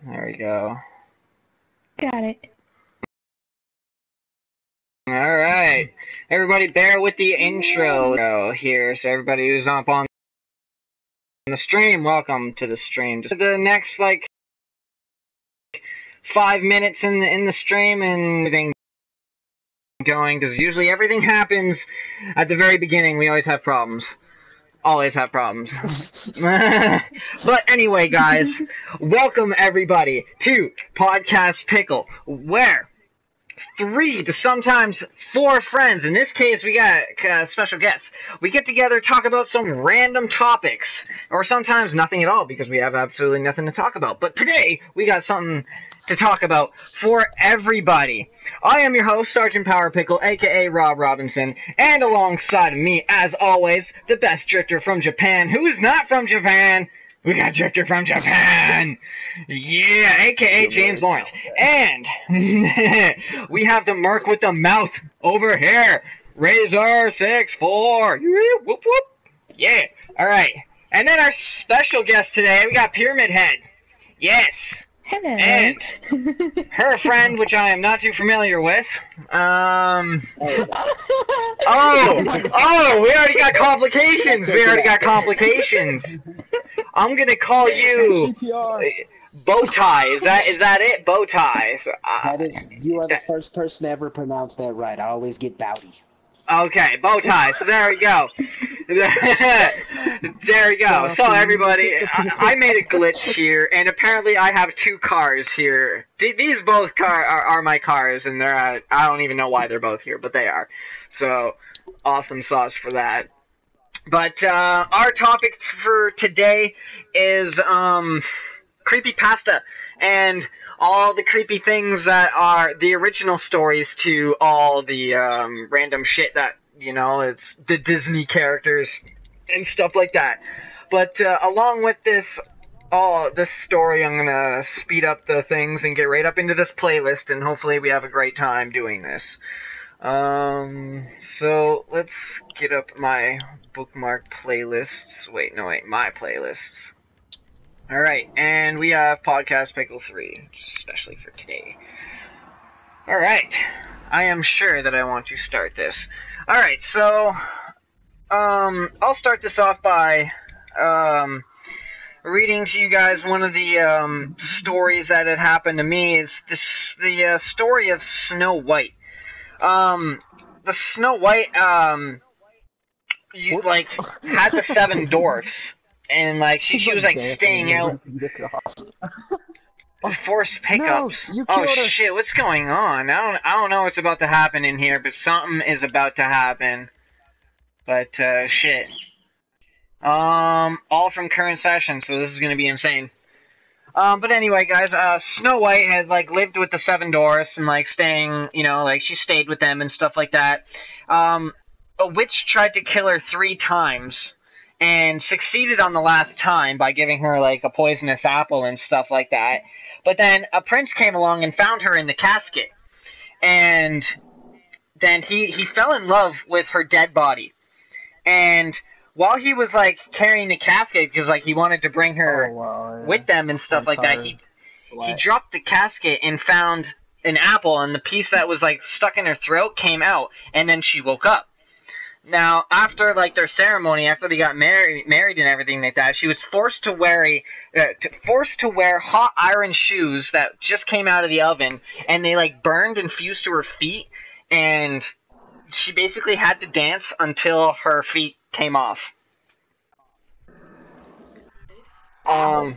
There we go. Got it. Alright. Everybody bear with the intro here. So everybody who's up on the stream, welcome to the stream. Just the next, 5 minutes in the stream and everything going, because usually everything happens at the very beginning. We always have problems. Always have problems. But anyway, guys, welcome everybody to Podcast Pickle, where 3 to sometimes 4 friends, in this case we got special guests, we get together, talk about some random topics, or sometimes nothing at all because we have absolutely nothing to talk about. But today we got something to talk about for everybody. I am your host, Sergeant Power Pickle, aka Rob Robinson, and alongside of me, as always, the best drifter from Japan, who is not from Japan. We got Drifter from Japan! Yeah, aka James Lawrence. And we have the Merc with the mouth over here, Razor64. Whoop whoop. Yeah, alright. And then our special guest today, we got Pyramid Head. Yes. Hello. And her friend, which I am not too familiar with. Oh, we already got complications. I'm gonna call you Bowtie. Is that it? Bowtie. That is, you are the first person to ever pronounce that right. I always get Bowdy. Okay, Bowtie. So there we go. There we go. So everybody, I made a glitch here, and apparently I have 2 cars here. These both are my cars, and they're I don't even know why they're both here, but they are. So awesome sauce for that. But our topic for today is creepypasta and all the creepy things that are the original stories to all the random shit that, it's the Disney characters and stuff like that. But along with this story, I'm gonna speed up the things and get right up into this playlist, and hopefully we have a great time doing this. So let's get up my bookmark playlists. My playlists. Alright, and we have Podcast Pickle 3, especially for today. Alright, I am sure that I want to start this. Alright, so, I'll start this off by, reading to you guys one of the, stories that had happened to me. It's the story of Snow White. The Snow White, had the 7 dwarfs, and, she was, staying out. Forced pickups. No, oh, shit, what's going on? I don't know what's about to happen in here, but something is about to happen. But, shit. All from current session, so this is gonna be insane. But anyway, guys, Snow White had, lived with the 7 dwarfs and, staying, she stayed with them and stuff like that. A witch tried to kill her 3 times and succeeded on the last time by giving her, a poisonous apple and stuff like that. But then a prince came along and found her in the casket. And then he fell in love with her dead body. And while he was, carrying the casket, because, he wanted to bring her with them and stuff like that, he dropped the casket and found an apple, and the piece that was, stuck in her throat came out, and then she woke up. Now, after, their ceremony, after they got married and everything like that, she was forced to wear hot iron shoes that just came out of the oven, and they, burned and fused to her feet, and she basically had to dance until her feet came off. Yeah,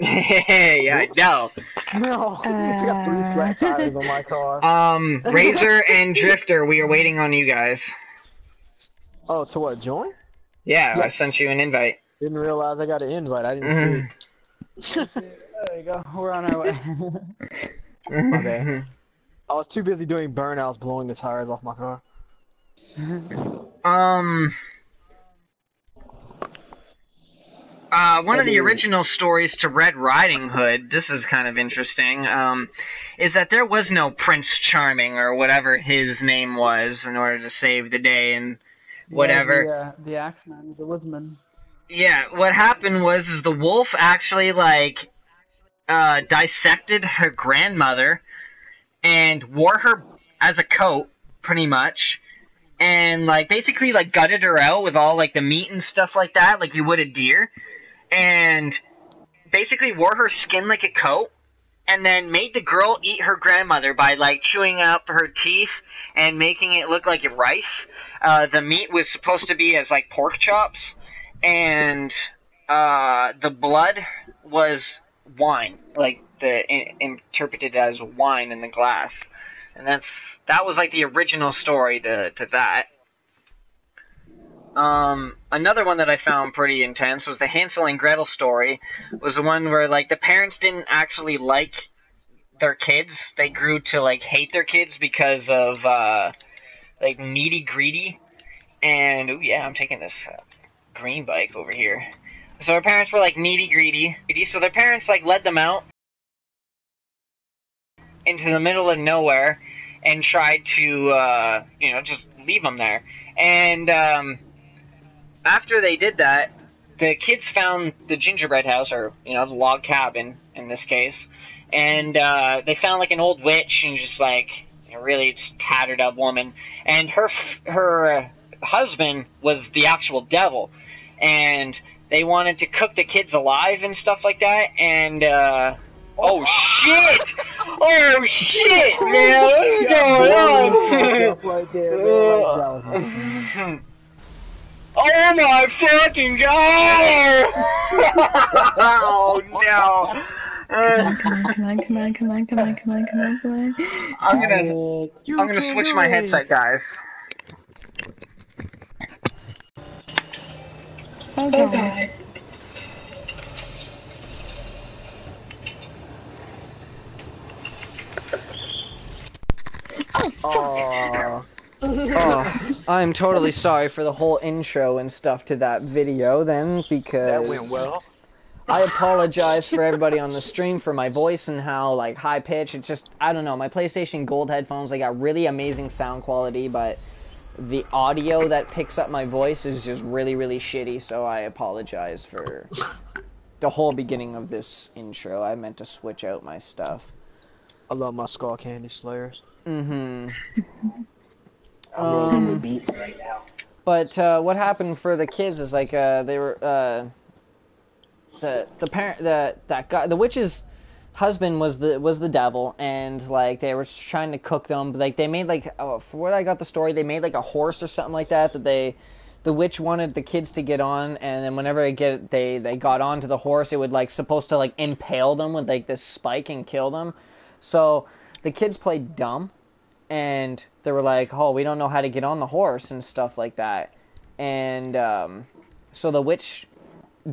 I know. No, I got 3 flat tires on my car. Razor and Drifter, we are waiting on you guys. Oh, to what, join? Yeah, I sent you an invite. Didn't realize I got an invite, I didn't see. There you go, we're on our way. Okay. I was too busy doing burnouts, blowing the tires off my car. One of the original stories to Red Riding Hood, this is kind of interesting, is that there was no Prince Charming, or whatever his name was, in order to save the day, and whatever. Yeah, the Axeman, the woodsman. Yeah, what happened was the wolf actually, dissected her grandmother and wore her as a coat, pretty much, and like basically like gutted her out with all like the meat and stuff like that, like you would a deer, and basically wore her skin like a coat, and then made the girl eat her grandmother by like chewing up her teeth and making it look like rice. The meat was supposed to be as like pork chops, and the blood was wine, like interpreted as wine in the glass. And that was like the original story to that. Another one that I found pretty intense was the Hansel and Gretel story. Was the one where like the parents didn't actually like their kids. They grew to like hate their kids because of like needy greedy. And oh yeah, I'm taking this green bike over here. So their parents were like needy greedy. So their parents like led them out into the middle of nowhere and tried to just leave them there. And after they did that, the kids found the gingerbread house, or the log cabin in this case, and they found like an old witch and just like a really tattered up woman, and her husband was the actual devil, and they wanted to cook the kids alive and stuff like that, and oh shit! Oh shit, man! What's going on? Right there, man. Like, that was insane. Oh my fucking god! Oh no! Come on. I'm gonna switch my headset, guys. Okay. Oh, I'm totally sorry for the whole intro and stuff to that video then, because That went well. I apologize for everybody on the stream for my voice and how like high pitch. It's just, I don't know, my PlayStation Gold headphones, they got really amazing sound quality, but the audio that picks up my voice is just really, really shitty, so I apologize for the whole beginning of this intro. I meant to switch out my stuff. I love my Skull Candy Slayers. Mm-hmm. I'm rolling the beats right now. But what happened for the kids is like they were the parent that guy, the witch's husband was the devil, and like they were trying to cook them. Like they made like for what I got the story, they made like a horse or something like that the witch wanted the kids to get on, and then whenever they got onto the horse, it would like supposed to like impale them with like this spike and kill them. So the kids played dumb, and they were like, oh, we don't know how to get on the horse and stuff like that. And so the witch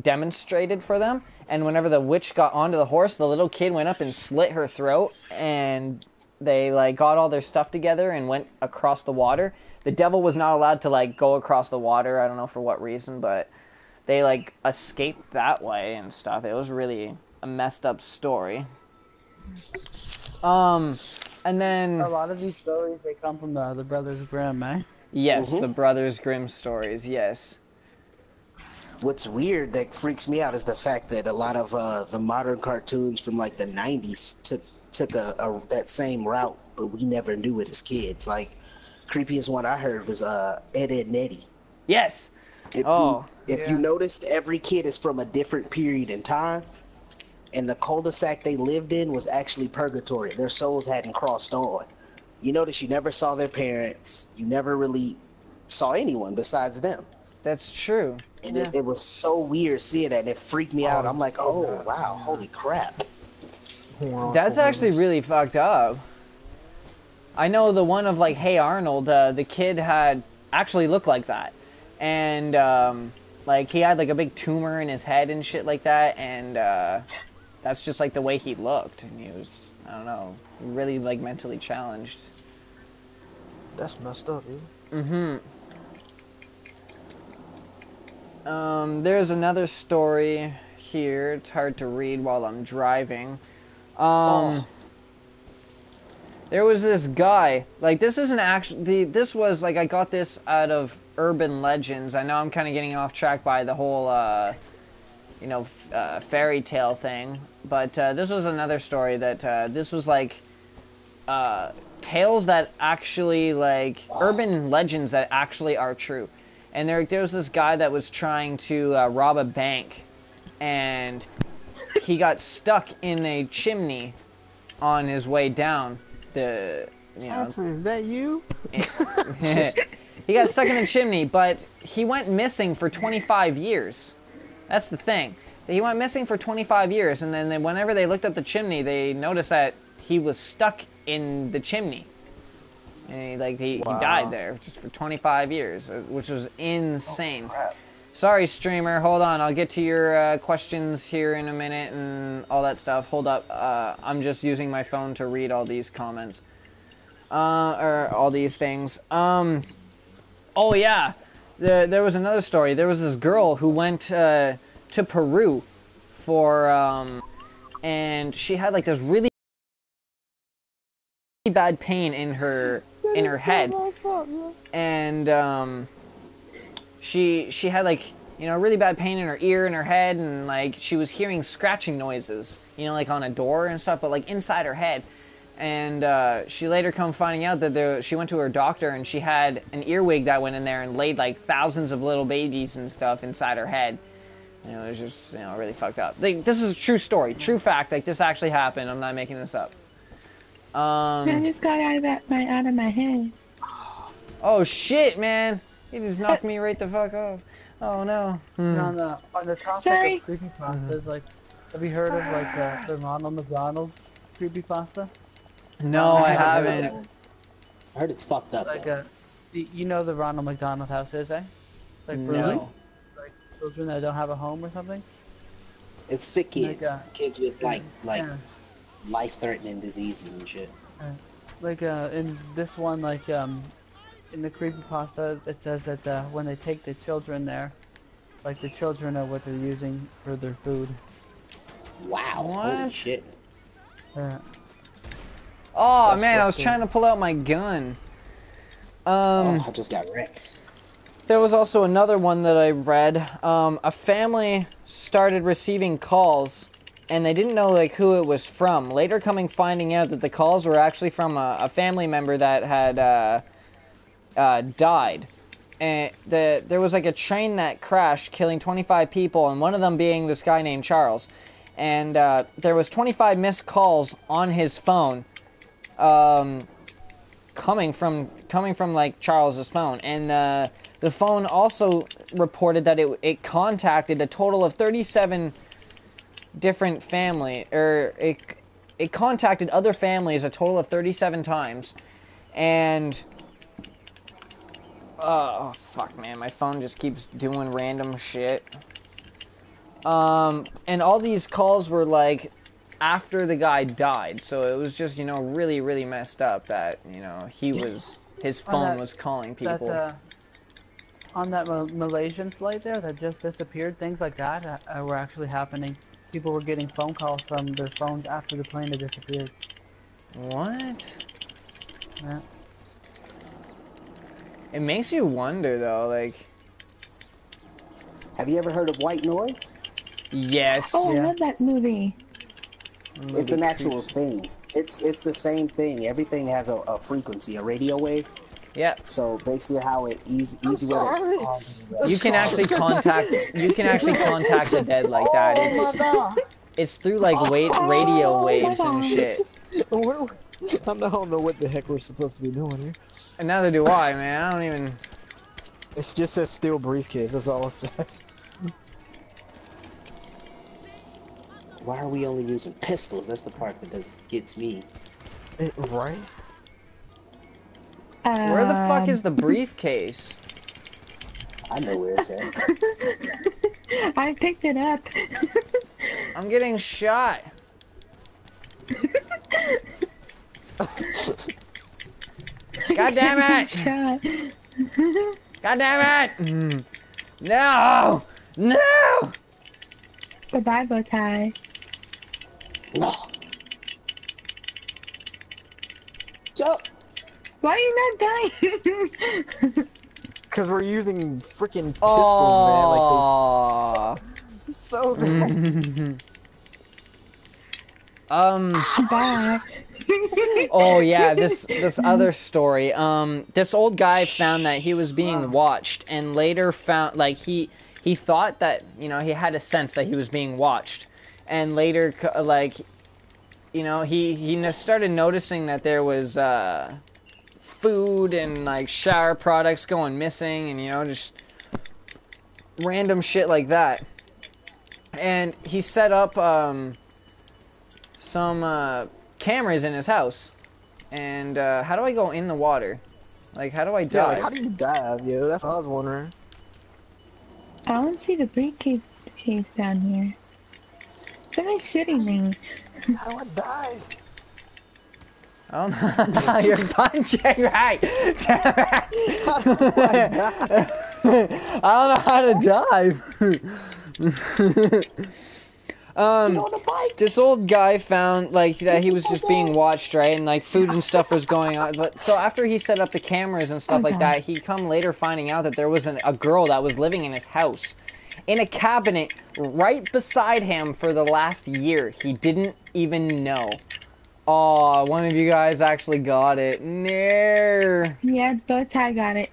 demonstrated for them, and whenever the witch got onto the horse, the little kid went up and slit her throat, and they like got all their stuff together and went across the water. The devil was not allowed to like go across the water. I don't know for what reason, but they like escaped that way and stuff. It was really a messed up story. And then A lot of these stories, they come from the Brothers Grimm, eh? yes, the Brothers Grimm stories. Yes. What's weird that freaks me out is the fact that a lot of the modern cartoons from like the 90s took that same route, but we never knew it as kids. Like, creepiest one I heard was Ed, Edd n Eddy. Yes. If you noticed, every kid is from a different period in time, and the cul-de-sac they lived in was actually purgatory. Their souls hadn't crossed on. You notice you never saw their parents. You never really saw anyone besides them. That's true. And it was so weird seeing that, and it freaked me out. I'm like, oh, wow, holy crap. That's actually really fucked up. I know the one of like Hey Arnold, the kid had actually looked like that. And like he had like a big tumor in his head and shit like that, and that's just like the way he looked, and he was, I don't know, really like mentally challenged. That's messed up, dude. Mm-hmm. There's another story here. It's hard to read while I'm driving. There was this guy, like this isn't actually, this was like, I got this out of urban legends. I know I'm kind of getting off track by the whole you know, fairy tale thing. But this was another story that this was like tales that actually, like, urban legends that actually are true. And there was this guy that was trying to rob a bank, and he got stuck in a chimney on his way down the, you know. Sansa, is that you? He got stuck in a chimney, but he went missing for 25 years. That's the thing. He went missing for 25 years, and then whenever they looked up the chimney, they noticed that he was stuck in the chimney. And he died there just for 25 years, which was insane. Oh, sorry, streamer. Hold on. I'll get to your questions here in a minute and all that stuff. Hold up. I'm just using my phone to read all these comments. Or all these things. Oh, yeah. There was another story. There was this girl who went to Peru for, and she had like this really bad pain in her head, and she had, like, you know, really bad pain in her ear and her head, and like she was hearing scratching noises, you know, like on a door and stuff, but like inside her head. And she later come finding out that she went to her doctor, and she had an earwig that went in there and laid like thousands of little babies and stuff inside her head. You know, it was just, you know, really fucked up. Like, this is a true story, true fact. Like, this actually happened. I'm not making this up. I just got out of my head. Oh shit, man! He just knocked me right the fuck off. Oh no. On the topic of creepypastas, like, have you heard of like the Ronald McDonald creepypasta? No, I haven't. I heard it's fucked up. Like you know the Ronald McDonald house is, eh? It's like for like children that don't have a home or something. It's sick kids, Like, kids with like yeah. life-threatening diseases and shit. Like in this one, like in the creepypasta, it says that when they take the children there, like the children are what they're using for their food. Wow! What? Holy shit! Oh That's man, I was fucking- trying to pull out my gun. I just got wrecked. There was also another one that I read. A family started receiving calls, and they didn't know like who it was from. Later, finding out that the calls were actually from a family member that had died. And there was like a train that crashed, killing 25 people, and one of them being this guy named Charles. And there was 25 missed calls on his phone, coming from like Charles's phone. And the phone also reported that it contacted a total of 37 different it contacted other families a total of 37 times. And oh fuck, man, my phone just keeps doing random shit. And all these calls were like after the guy died, so it was just, you know, really, really messed up that, you know, his phone was calling people. On that Malaysian flight there that just disappeared, things like that were actually happening. People were getting phone calls from their phones after the plane had disappeared. What? Yeah. It makes you wonder, though, like... Have you ever heard of white noise? Yes. Oh, I love that movie. It's an actual thing. It's the same thing. Everything has a frequency, a radio wave. Yep. So basically, how it easy way to You can actually contact the dead like that. It's through like radio waves and shit. I don't know what the heck we're supposed to be doing here. And neither do I, man. I don't even. It just says steel briefcase. That's all it says. Why are we only using pistols? That's the part that gets me. Right? Where the fuck is the briefcase? I know where it's at. I picked it up. I'm getting shot. God damn it! Shot. God damn it! No! No! Goodbye, bow tie. No. Jump. Why are you not dying? Because we're using freaking pistols, man. Like, they so bad. Bye. Oh yeah, this other story. This old guy found that he was being watched, and later found like he thought that he had a sense that he was being watched, and later like he started noticing that there was food and like shower products going missing, and just random shit like that. And he set up some cameras in his house. And how do I go in the water? Like, how do I Yeah, dive? like, how do you dive, yo? That's what I was wondering. I don't see the briefcase down here. Somebody's shooting me. How do I dive? I don't know. You're punching right. How do I dive? I don't know how to dive. Get on the bike. This old guy found like that he was just being watched, right, and like food and stuff was going on. But so after he set up the cameras and stuff like that, he come later finding out that there was a girl that was living in his house, in a cabinet right beside him for the last year. He didn't even know. Oh, one of you guys actually got it. No. Yeah, both I got it.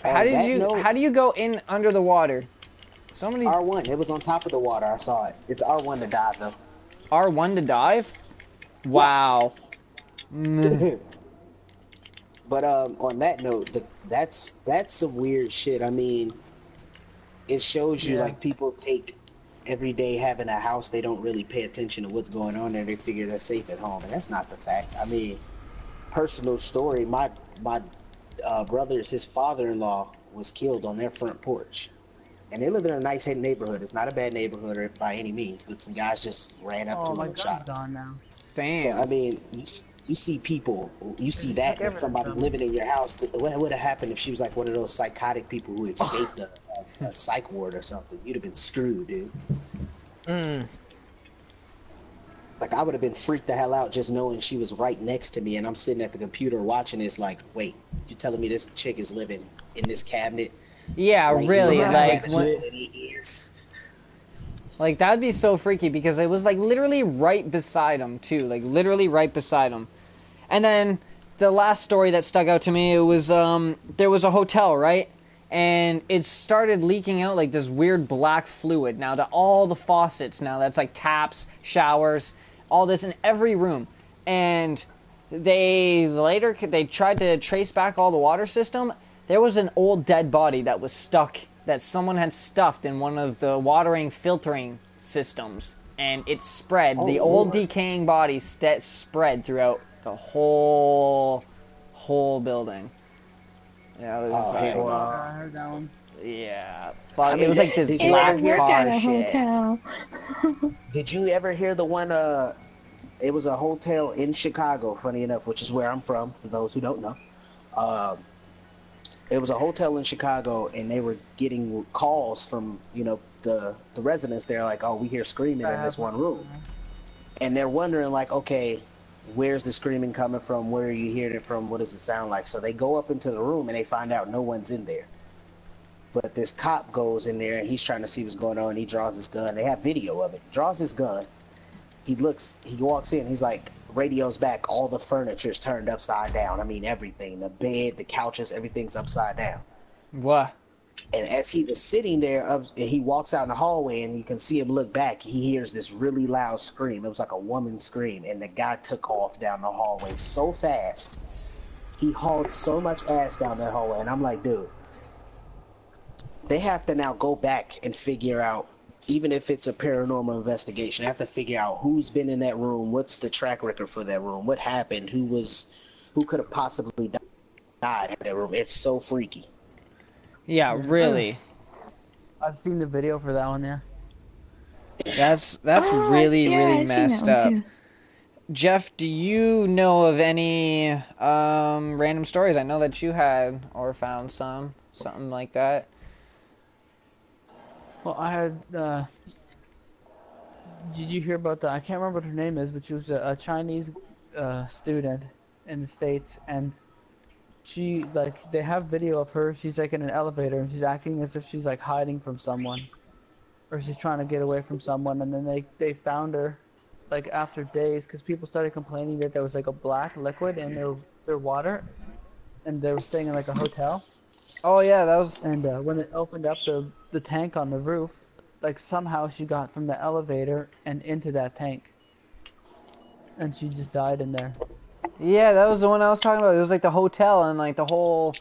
How do you go in under the water? Somebody R1. It was on top of the water. I saw it. It's R1 to dive though. R1 to dive? Wow. But on that note, that's some weird shit. I mean, it shows you like people take every day having a house, they don't really pay attention to what's going on there. They figure they're safe at home, and that's not the fact. I mean, personal story. My his father-in-law was killed on their front porch, and they live in a nice neighborhood. It's not a bad neighborhood by any means, but some guys just ran up to him and shot him. Gone now. Damn. So I mean, you see people, you see that if somebody's living in your house. What would have happened if she was like one of those psychotic people who escaped a psych ward or something? You'd have been screwed, dude. Like, I would have been freaked the hell out just knowing she was right next to me, and I'm sitting at the computer watching this. Like, wait, you telling me this chick is living in this cabinet? Yeah, right really. here? Like, Been 8 years. like that'd be so freaky because it was like literally right beside him too. Like literally right beside him. And then the last story that stuck out to me, it was there was a hotel, right? And it started leaking out like this weird black fluid now to all the faucets now. That's like taps, showers, all this in every room. And they tried to trace back all the water system. There was an old dead body that was stuck, that someone had stuffed in one of the watering filtering systems. And it spread. The old decaying body spread throughout the whole building. Yeah, it was like, I heard that one. yeah, fuck, I mean, it was like this did you black ever hear Work at tar a shit. hotel. Did you ever hear the one? It was a hotel in Chicago, funny enough, which is where I'm from. For those who don't know, it was a hotel in Chicago, and they were getting calls from the residents. They're like, "Oh, we hear screaming in this one room," and they're wondering like, "Okay, where's the screaming coming from? Where are you hearing it from? What does it sound like?" So they go up into the room, and they find out no one's in there. But this cop goes in there, and he's trying to see what's going on. He draws his gun. They have video of it. Draws his gun. He walks in. He's like, radio's back. All the furniture's turned upside down. I mean, everything. The bed, the couches, everything's upside down. What? And as he was sitting there, and he walks out in the hallway, and you can see him look back. He hears this really loud scream. It was like a woman's scream. And the guy took off down the hallway so fast. He hauled so much ass down that hallway. And I'm like, dude, they have to now go back and figure out, even if it's a paranormal investigation, they have to figure out who's been in that room, what's the track record for that room, what happened, who could have possibly died in that room. It's so freaky. Yeah, really. I've seen the video for that one, yeah. That's Oh, really yeah, really I've seen messed that up. one too. Jeff, do you know of any random stories? I know that you had or found something like that. Well, I had, did you hear about I can't remember what her name is, but she was a Chinese student in the States, and she like they have video of her. She's like in an elevator and she's acting as if she's like hiding from someone, or she's trying to get away from someone. And then they found her like after days because people started complaining that there was like a black liquid in their water, and they were staying in like a hotel. Oh yeah, that was. And when it opened up the tank on the roof, like somehow she got from the elevator and into that tank, and she just died in there. Yeah, that was the one I was talking about. It was like the hotel and like the whole,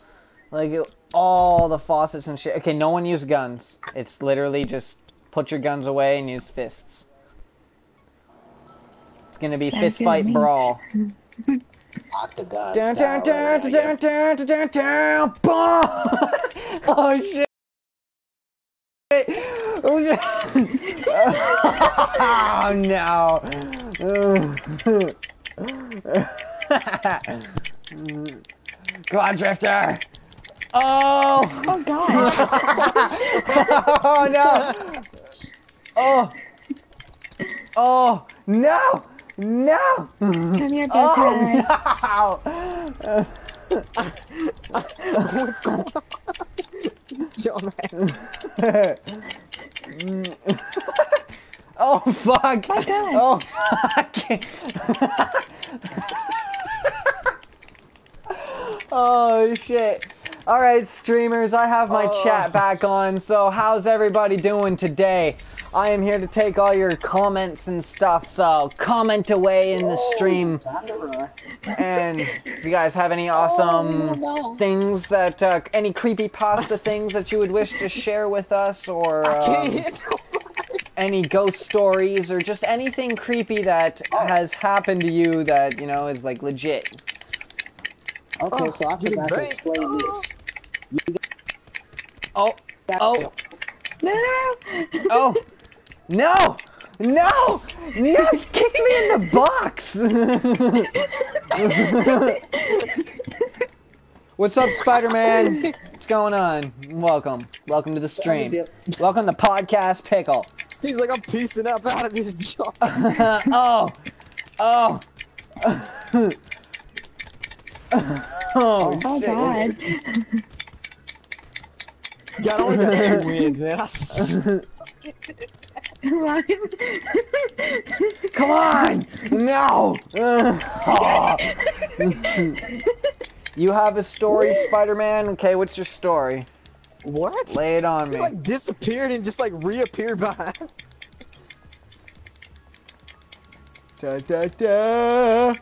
like all the faucets and shit. Okay, no one used guns. It's literally just put your guns away and use fists. It's gonna be fist fight brawl. Octagon Dun, style dun, right dun, now, dun, dun, dun, dun, dun. Oh shit! Oh no! Come on, Drifter! Oh! Oh god. Oh no! Oh! Oh no! No! Come here, Oh Bowtie. no! What's going on? John, man. Oh fuck! Oh god. Oh fuck! Oh shit! Alright, streamers, I have my chat back on, so how's everybody doing today? I am here to take all your comments and stuff, so comment away in the stream. Time to run. And if you guys have any awesome things that, any creepypasta things that you would wish to share with us, or any ghost stories, or just anything creepy that has happened to you that, you know, is like legit. Okay, so I forgot to explain this. Oh, oh, No. oh, no, no, no, kick me in the box. What's up, Spider-Man? What's going on? Welcome to the stream. Welcome to Podcast Pickle. He's like, I'm piecing up out of this job. Oh, oh. Oh, Oh shit. god. God, I only got 2 wins, man. Run. Come on! No! Oh. You have a story, Spider-Man? Okay, what's your story? What? Lay it on He me. like disappeared and just like reappeared behind. Da, da, da.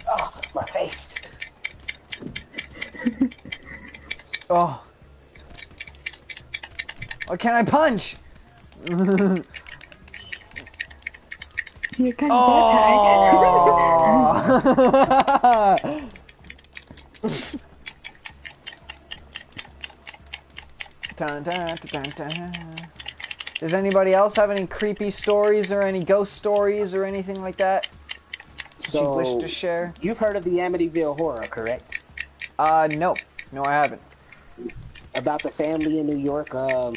Oh, my face. Oh. Oh, can I punch? You're kind of Oh. Dun, dun, dun, dun, dun. Does anybody else have any creepy stories or any ghost stories or anything like that you wish to share? You've heard of the Amityville Horror, correct? No. No, I haven't. About the family in New York. I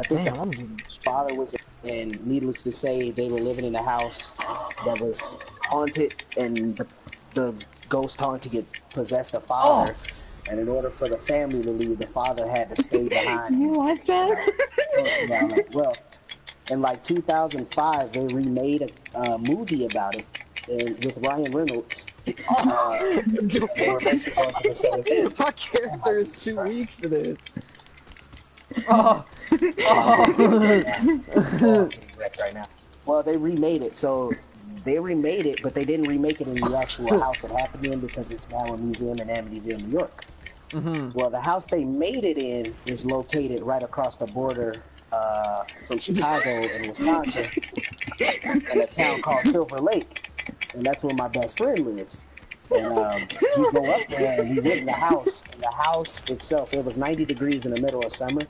think Damn, the father was, and needless to say, they were living in a house that was haunted, and the ghost haunting it possessed the father. Oh. And in order for the family to leave, the father had to stay behind. You watch that? Well, in like 2005, they remade a movie about it, and with Ryan Reynolds. They were basically going to the same thing. my character is too weak for this. Oh. Oh. Right now. Well, they remade it, so they remade it, but they didn't remake it in the actual house it happened in because it's now a museum in Amityville, New York. Mm-hmm. Well, the house they made it in is located right across the border from Chicago and Wisconsin in a town called Silver Lake, and that's where my best friend lives. And we go up there and we went in the house. And the house itself, it was 90 degrees in the middle of summer.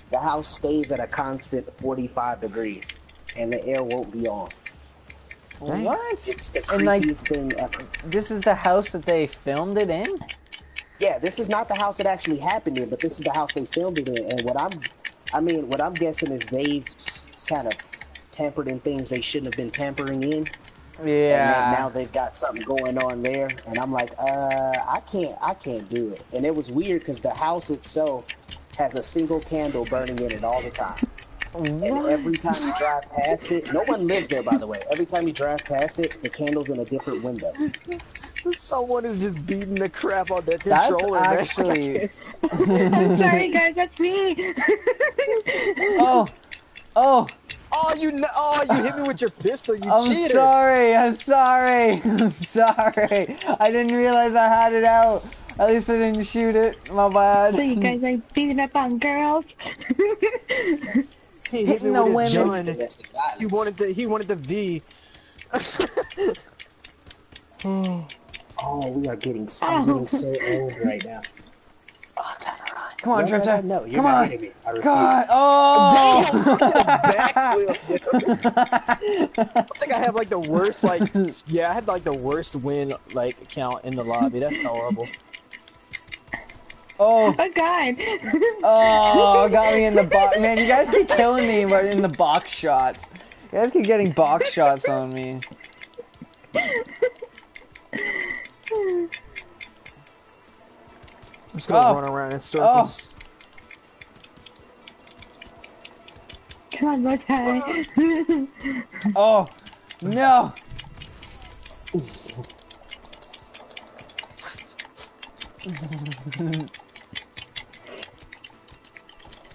The house stays at a constant 45 degrees, and the air won't be on. What? It's the And like, creepiest thing ever. this is the house that they filmed it in? Yeah, this is not the house that actually happened in, but this is the house they filmed it in. And what I'm guessing is they've kind of tampered in things they shouldn't have been tampering in. And then Yeah. now they've got something going on there, and I'm like, I can't do it. And it was weird because the house itself has a single candle burning in it all the time. And every What? time you drive past it, no one lives there, by the way. Every time you drive past it, the candle's in a different window. Someone is just beating the crap out that That's controller, man. actually. I'm sorry, guys. That's me. Oh, oh, Oh, you hit me with your pistol, you I'm cheater! sorry. I'm sorry. I'm sorry. I didn't realize I had it out. At least I didn't shoot it. My bad. So you guys like beating up on girls? He hit me Hitting the with his women. gun. Domestic He violence. wanted the V. Oh, we are getting. I'm getting so old right now. Oh, time to run. Come on, Tripta. No, you're Come not on. hitting me. I refuse. God. Oh. I think I have like the worst I had like the worst win count in the lobby. That's horrible. Oh. Oh God. Oh, got me in the box. Man, you guys keep killing me in the box shots. You guys keep getting box shots on me. I'm just gonna run around in circles. Come on, bow tie. Oh, no.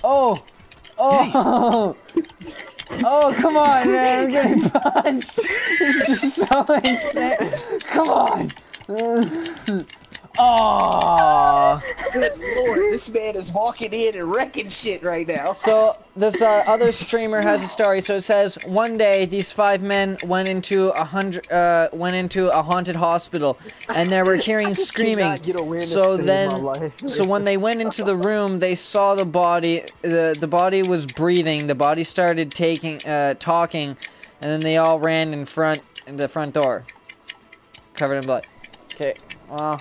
Oh, oh, oh, come on, man, I'm getting punched. This is so insane. Come on. Oh. Good lord, this man is walking in and wrecking shit right now. So this other streamer has a story. So it says one day these 5 men went into a haunted hospital, and they were hearing screaming. So when they went into the room, they saw the body. The body was breathing. The body started talking, and then they all ran in the front door, covered in blood. Okay, well.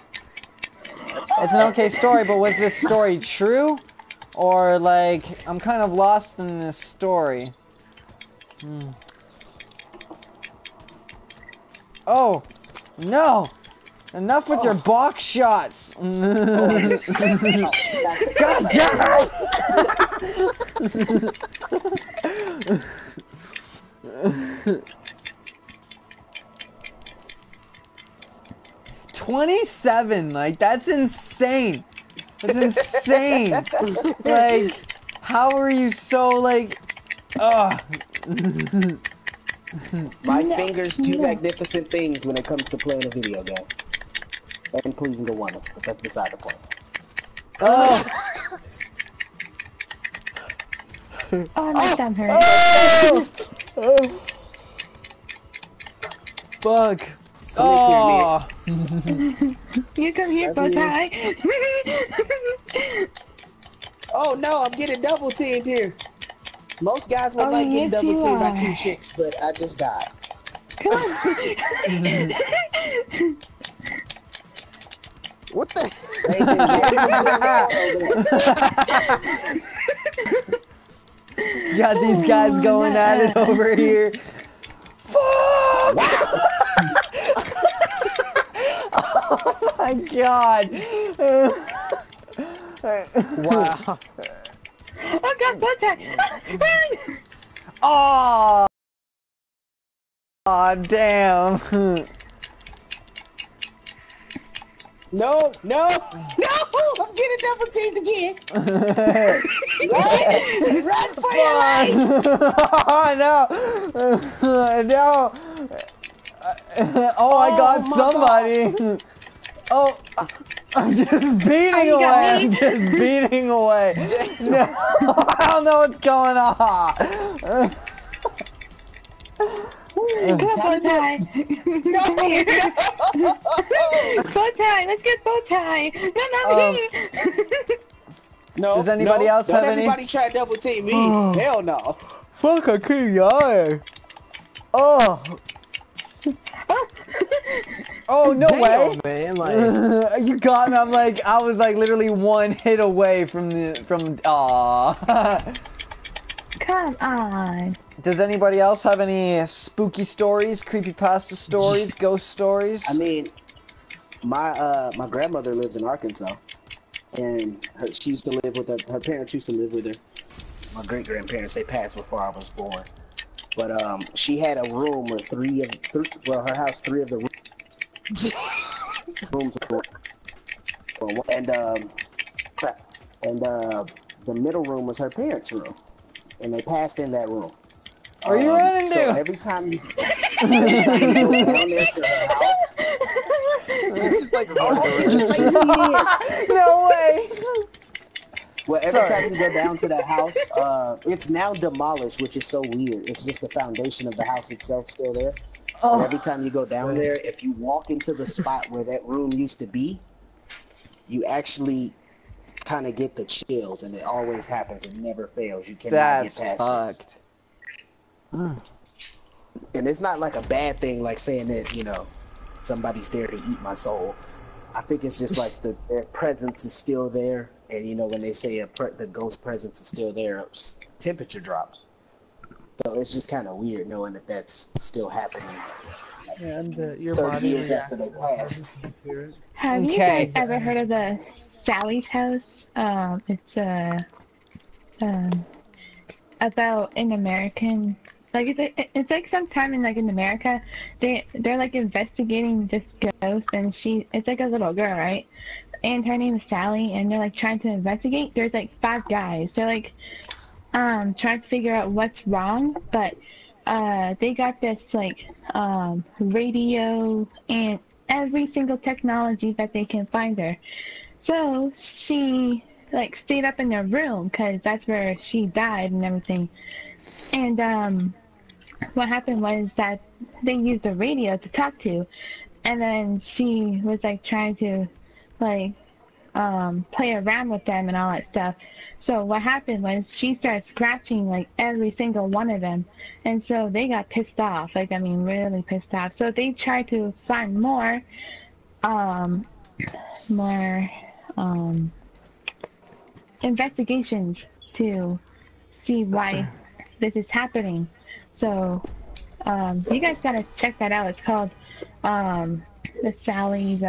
It's an okay story, but was this story true? Or, like, I'm kind of lost in this story. Oh, no! Enough with your box shots! God damn it! 27, like, that's insane. That's insane. Like, how are you so, like, My fingers do magnificent things when it comes to playing a video game. And pleasing a woman, but that's beside the point. Oh. Oh, my thumb hurt. Oh. Fuck. Oh. You come here, bow tie. Oh no, I'm getting double teamed here. Most guys would like getting double teamed by 2 chicks, but I just died. Come on. What the? You got these guys going at it over here. Fuck! Oh my god! Wow. Oh God, bow tie. Oh! Oh, damn. No! I'm getting double teamed again. Run for your life! Oh no! No! Oh, I got somebody. Oh, I'm just beating away. I'm just beating away. No, I don't know what's going on. Come on, bow tie. Come here. Bow tie, let's get bow tie. No, not me. No. Does anybody else don't have any? everybody try to double team me. Hell no. Fuck, I can't die. Oh. Oh, no way. Man, like... You got me. I was like literally 1 hit away from aww. Come on. Does anybody else have any spooky stories, creepypasta stories, ghost stories? I mean, my grandmother lives in Arkansas, and she used to live with her parents used to live with her. My great grandparents, they passed before I was born. But she had a room where her house, three of the rooms were, and the middle room was her parents' room, and they passed in that room. Are you running So to? every time you go down there to her house, She's just like, get your face in. No way. Well, every time you go down to that house, it's now demolished, which is so weird. It's just the foundation of the house itself still there. Oh. But every time you go down there, if you walk into the spot where that room used to be, you actually kind of get the chills, and it always happens. It never fails. You cannot get past fucked. it. And it's not like a bad thing, like saying that, you know, somebody's there to eat my soul. I think it's just like their presence is still there. And, you know, when they say the ghost presence is still there, temperature drops. So it's just kind of weird knowing that that's still happening. And your 30 body years after they passed. Have you guys ever heard of the Sally's house? It's about an American, like it's like sometime in like in America, they're like investigating this ghost, and it's like a little girl, right? And her name is Sally, and they're like trying to investigate. There's like 5 guys. They're like trying to figure out what's wrong, but they got this like radio and every single technology that they can find her. So she like stayed up in their room because that's where she died and everything. And what happened was that they used the radio to talk to, and then she was like trying to like play around with them and all that stuff. So what happened was she started scratching like every single one of them, and so they got pissed off, like I mean really pissed off. So they tried to find um more investigations to see why this is happening. So you guys gotta check that out. It's called the Sally's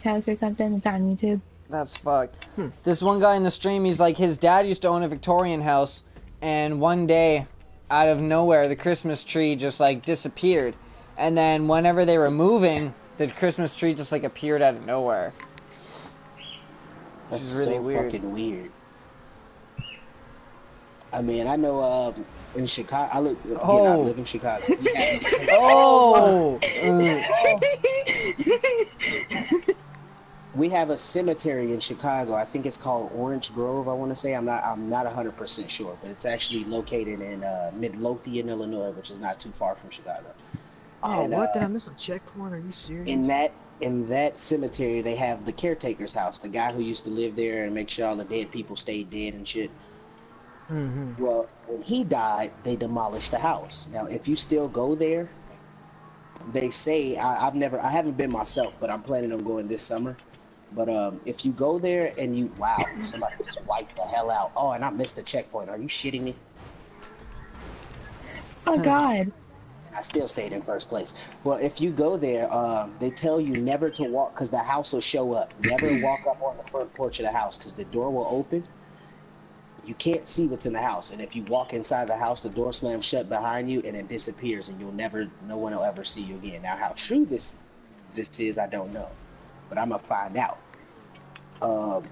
house or something. It's on YouTube. That's fucked. This one guy in the stream, he's like, his dad used to own a Victorian house, and one day, out of nowhere, the Christmas tree just like disappeared. And then whenever they were moving, the Christmas tree just like appeared out of nowhere. That's really so weird. fucking weird. I mean, I know in Chicago, I live in Chicago. We have this, we have a cemetery in Chicago. I think it's called Orange Grove. I want to say I'm not 100% sure, but it's actually located in Midlothian, Illinois, which is not too far from Chicago. Oh, And, what? Did I miss a checkpoint? Are you serious? In that cemetery, they have the caretaker's house, the guy who used to live there and make sure all the dead people stayed dead and shit. Mm-hmm. Well, when he died, they demolished the house. Now, if you still go there, they say I haven't been myself, but I'm planning on going this summer. But if you go there and somebody just wiped the hell out. Oh, and I missed the checkpoint. Are you shitting me? Oh God. I still stayed in first place. Well, if you go there, they tell you never to walk because the house will show up. Never walk up on the front porch of the house because the door will open. You can't see what's in the house, and if you walk inside the house, the door slams shut behind you, and it disappears, and no one will ever see you again. Now, how true this is, I don't know, but I'm gonna find out. A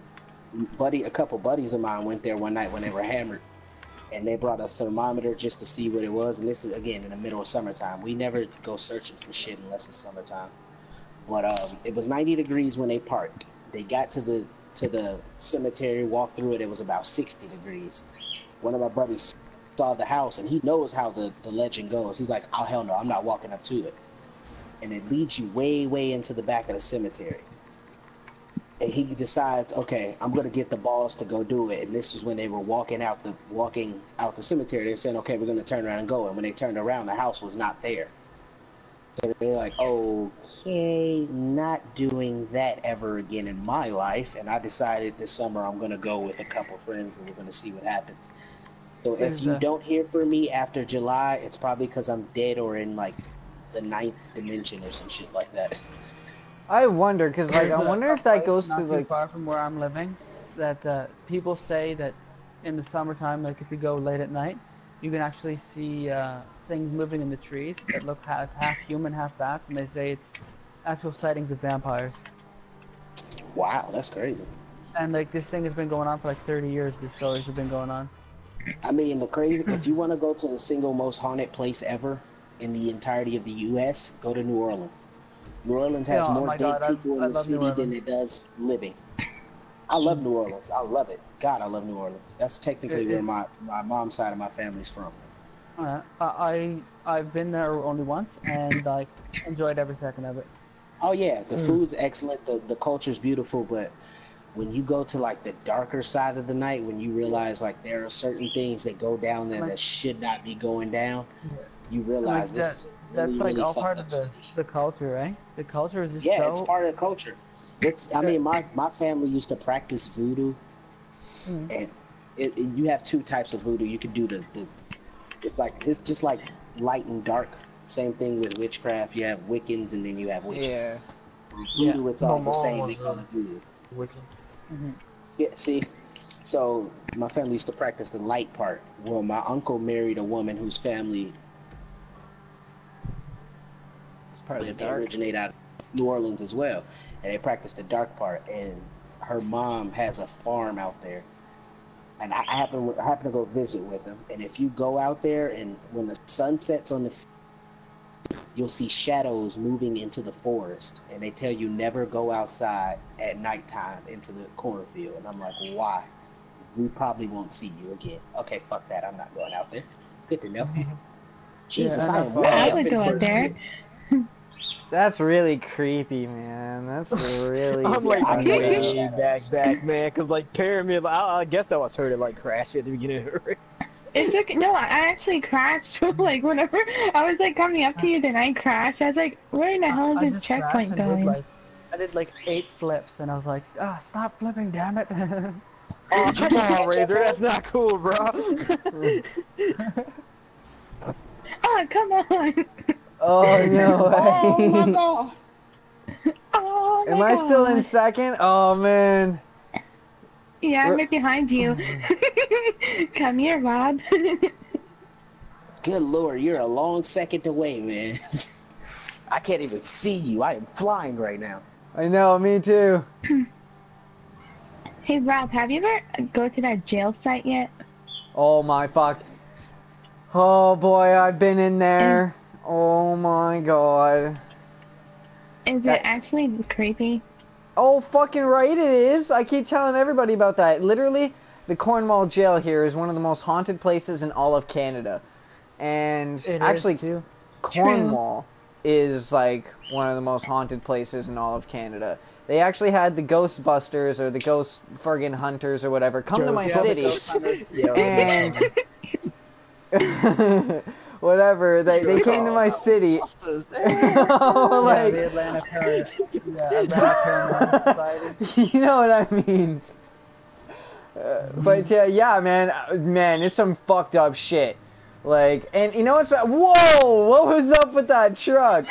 couple buddies of mine went there one night when they were hammered, and they brought a thermometer just to see what it was. And this is again in the middle of summertime. We never go searching for shit unless it's summertime. But it was 90 degrees when they parked. They got to the cemetery, walked through it. It was about 60 degrees. One of my buddies saw the house, and he knows how the legend goes. He's like, "Oh hell no, I'm not walking up to it." And it leads you way into the back of the cemetery. And he decides, okay, I'm gonna get the balls to go do it. And this is when they were walking out the cemetery. They're saying, okay, we're gonna turn around and go. And when they turned around, the house was not there. So they're like, okay, not doing that ever again in my life. And I decided this summer I'm gonna go with a couple friends and we're gonna see what happens. So if you don't hear from me after July, it's probably because I'm dead or in like the ninth dimension or some shit like that. I wonder, cause like I wonder if that goes not through too like. far from where I'm living, that people say that in the summertime, like if you go late at night, you can actually see things moving in the trees that look half human, half bats, and they say it's actual sightings of vampires. Wow, that's crazy. And like this thing has been going on for like 30 years. These stories have been going on. I mean, if you want to go to the single most haunted place ever in the entirety of the U.S., go to New Orleans. New Orleans has more dead people in the city than it does living. I love New Orleans. I love it. God, I love New Orleans. That's technically where my mom's side of my family's from. I've been there only once and like enjoyed every second of it. Oh yeah, the food's excellent. The culture's beautiful, but when you go to like the darker side of the night, when you realize like there are certain things that go down there that should not be going down, you realize this is a really, that's like really all fucked part up of city. the culture, right? The culture is just it's part of the culture. I mean, my family used to practice voodoo, and you have two types of voodoo. You could do it's just like light and dark. Same thing with witchcraft. You have Wiccans and then you have witches. Yeah. Voodoo, it's all the same. They call it voodoo. Wiccan. Yeah, see? So my family used to practice the light part. Well, my uncle married a woman whose family they originate out of New Orleans as well. And they practice the dark part. And her mom has a farm out there. And I happen to go visit with them. And if you go out there and when the sun sets on the you'll see shadows moving into the forest, and they tell you never go outside at nighttime into the cornfield. And I'm like, why? We probably won't see you again. Okay, fuck that. I'm not going out there. Good to know. Jesus, I am I would go out there. That's really creepy, man. That's really. I'm like creepy. way back, man. Cause like pyramid, I guess I was heard it like crash at the beginning of the It took no. I actually crashed. Like whenever I was like coming up to you, then I crashed. I was like, "Where in the hell is this checkpoint going?" I did like 8 flips, and I was like, "Ah, stop flipping, damn it!" Oh, come on, Razor, that's not cool, bro. Oh, come on! Oh no way! Oh my god! Oh my Am I still in God. second? Oh man! Yeah, I'm right behind you. Come here, Rob. Good lord, you're a long second away, man. I can't even see you. I am flying right now. I know, me too. Hey, Rob, have you ever go to that jail site yet? Oh my fuck! Oh boy, I've been in there. Oh my god. Is it actually creepy? Oh, fucking right it is. I keep telling everybody about that. Literally, the Cornwall jail here is one of the most haunted places in all of Canada. And actually, Cornwall is like one of the most haunted places in all of Canada. They actually had the Ghostbusters or the Ghost friggin' Hunters or whatever come to my city. And whatever, they came to my city. Oh, like, the Atlanta Paranormal Society. You know what I mean? But yeah, man, it's some fucked up shit. Like, and you know what's that? Whoa! What was up with that truck?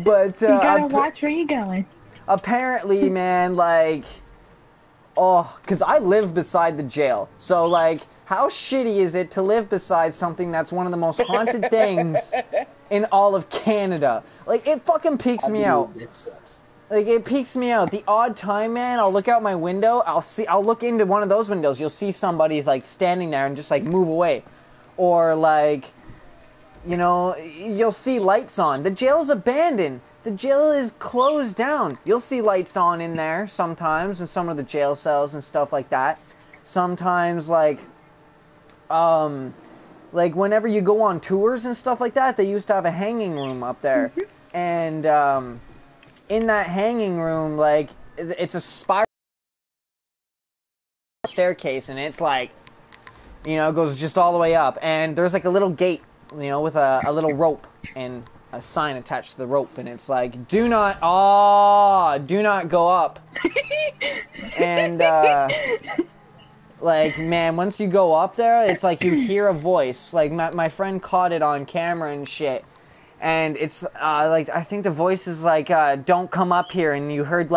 But you gotta watch where you going. Apparently, man, like, because I live beside the jail, so like, how shitty is it to live beside something that's one of the most haunted things in all of Canada? Like, it fucking peaks me out. It sucks. Like, it peaks me out. The odd time, man, I'll look out my window, I'll look into one of those windows, you'll see somebody, like, standing there and just, like, move away. Or, like, you know, you'll see lights on. The jail's abandoned. The jail is closed down. You'll see lights on in there sometimes, in some of the jail cells and stuff like that. Sometimes, like whenever you go on tours and stuff like that, they used to have a hanging room up there. And, in that hanging room, like, it's a spiral staircase, and it's like, you know, it goes just all the way up, and there's like a little gate, you know, with a little rope and a sign attached to the rope, and it's like, do not go up. And Like, man, once you go up there, it's like you hear a voice. Like, my friend caught it on camera and shit. And it's, like, I think the voice is like, don't come up here. And you heard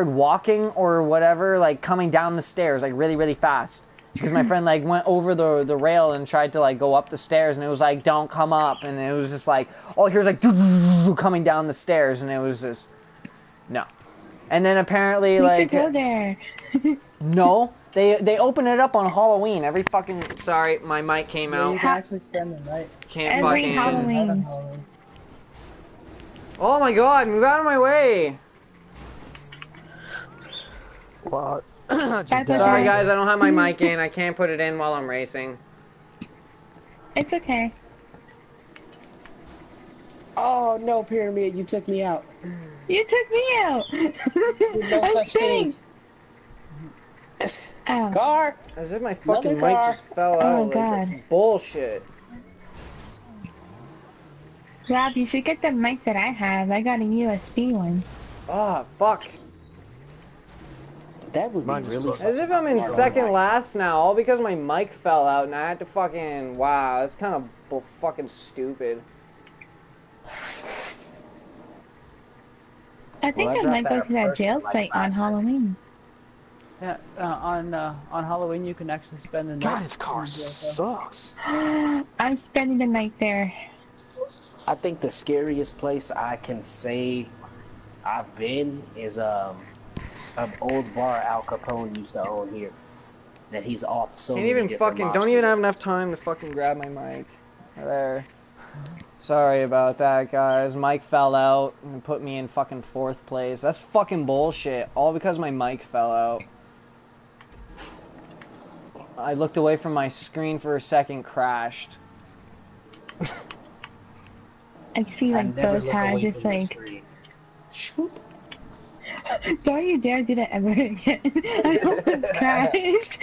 walking or whatever, like, coming down the stairs, like, really, really fast. Because my friend, like, went over the rail and tried to, like, go up the stairs. And it was like, don't come up. And it was just like, oh, here's, like, coming down the stairs. And it was just, no. And then apparently, We like... should go there. No. They open it up on Halloween. Every fucking... Sorry, my mic came Yeah, out. you can actually spend the night. Can't Every fucking... Halloween. Oh my god, move out of my way! Well, Sorry guys, I don't have my mic in. I can't put it in while I'm racing. It's okay. Oh no, Pyramid, you took me out. You took me out. There's no I'm such thing. Ow. Car. As if my fucking Another mic car. just fell Oh, out. Like, God. that's bullshit. Rob, you should get the mic that I have. I got a USB one. Ah, fuck. That would be Mine just really. broke. As if I'm in smart. second last now, all because my mic fell out and I had to fucking... Wow, that's kind of fucking stupid. I think Well, I I might dropped go that to that person jail like site 5 on seconds. Halloween. Yeah, on Halloween you can actually spend the night. God, his car in jail cell. sucks. I'm spending the night there. I think the scariest place I can say I've been is an old bar Al Capone used to own here. That he's off so Can't many even different fucking... Don't monsters. even have enough time to fucking grab my mic. There. Sorry about that, guys. Mic fell out and put me in fucking 4th place. That's fucking bullshit. All because my mic fell out. I looked away from my screen for a second, crashed. I see I like never bow look tie away just from the like, screen. Shoop. don't you dare do that ever again. I almost crashed.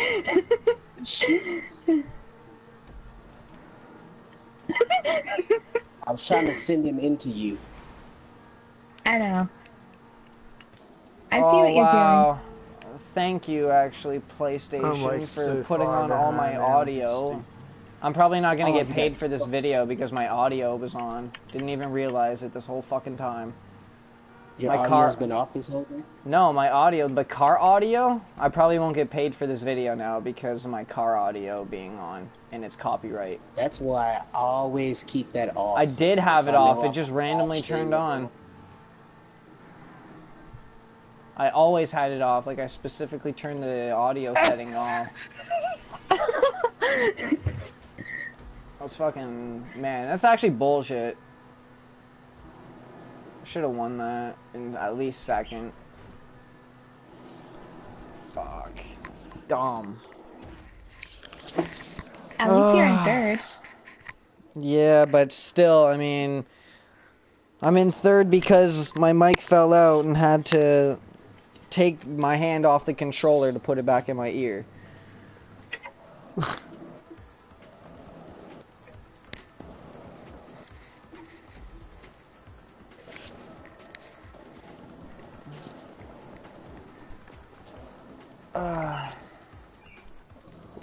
I was trying to send him into you. I know. I see Oh, what you're doing. wow. Thank you, actually, I'm, PlayStation, like, for so putting far on all behind, my man. audio. I'm probably not gonna Oh, get you paid got for this fucked. video because my audio was on. Didn't even realize it this whole fucking time. Your My audio's car- been off this whole thing? No, my audio, the car audio, I probably won't get paid for this video now because of my car audio being on, and it's copyright. That's why I always keep that off. I did have If it I off, know it I'm just off randomly stream turned or on. something. I always had it off, like I specifically turned the audio setting off. That's fucking, man, that's actually bullshit. I should have won that in at least 2nd. Fuck. Dumb. At least you're in 3rd. Yeah, but still, I mean, I'm in 3rd because my mic fell out and had to take my hand off the controller to put it back in my ear.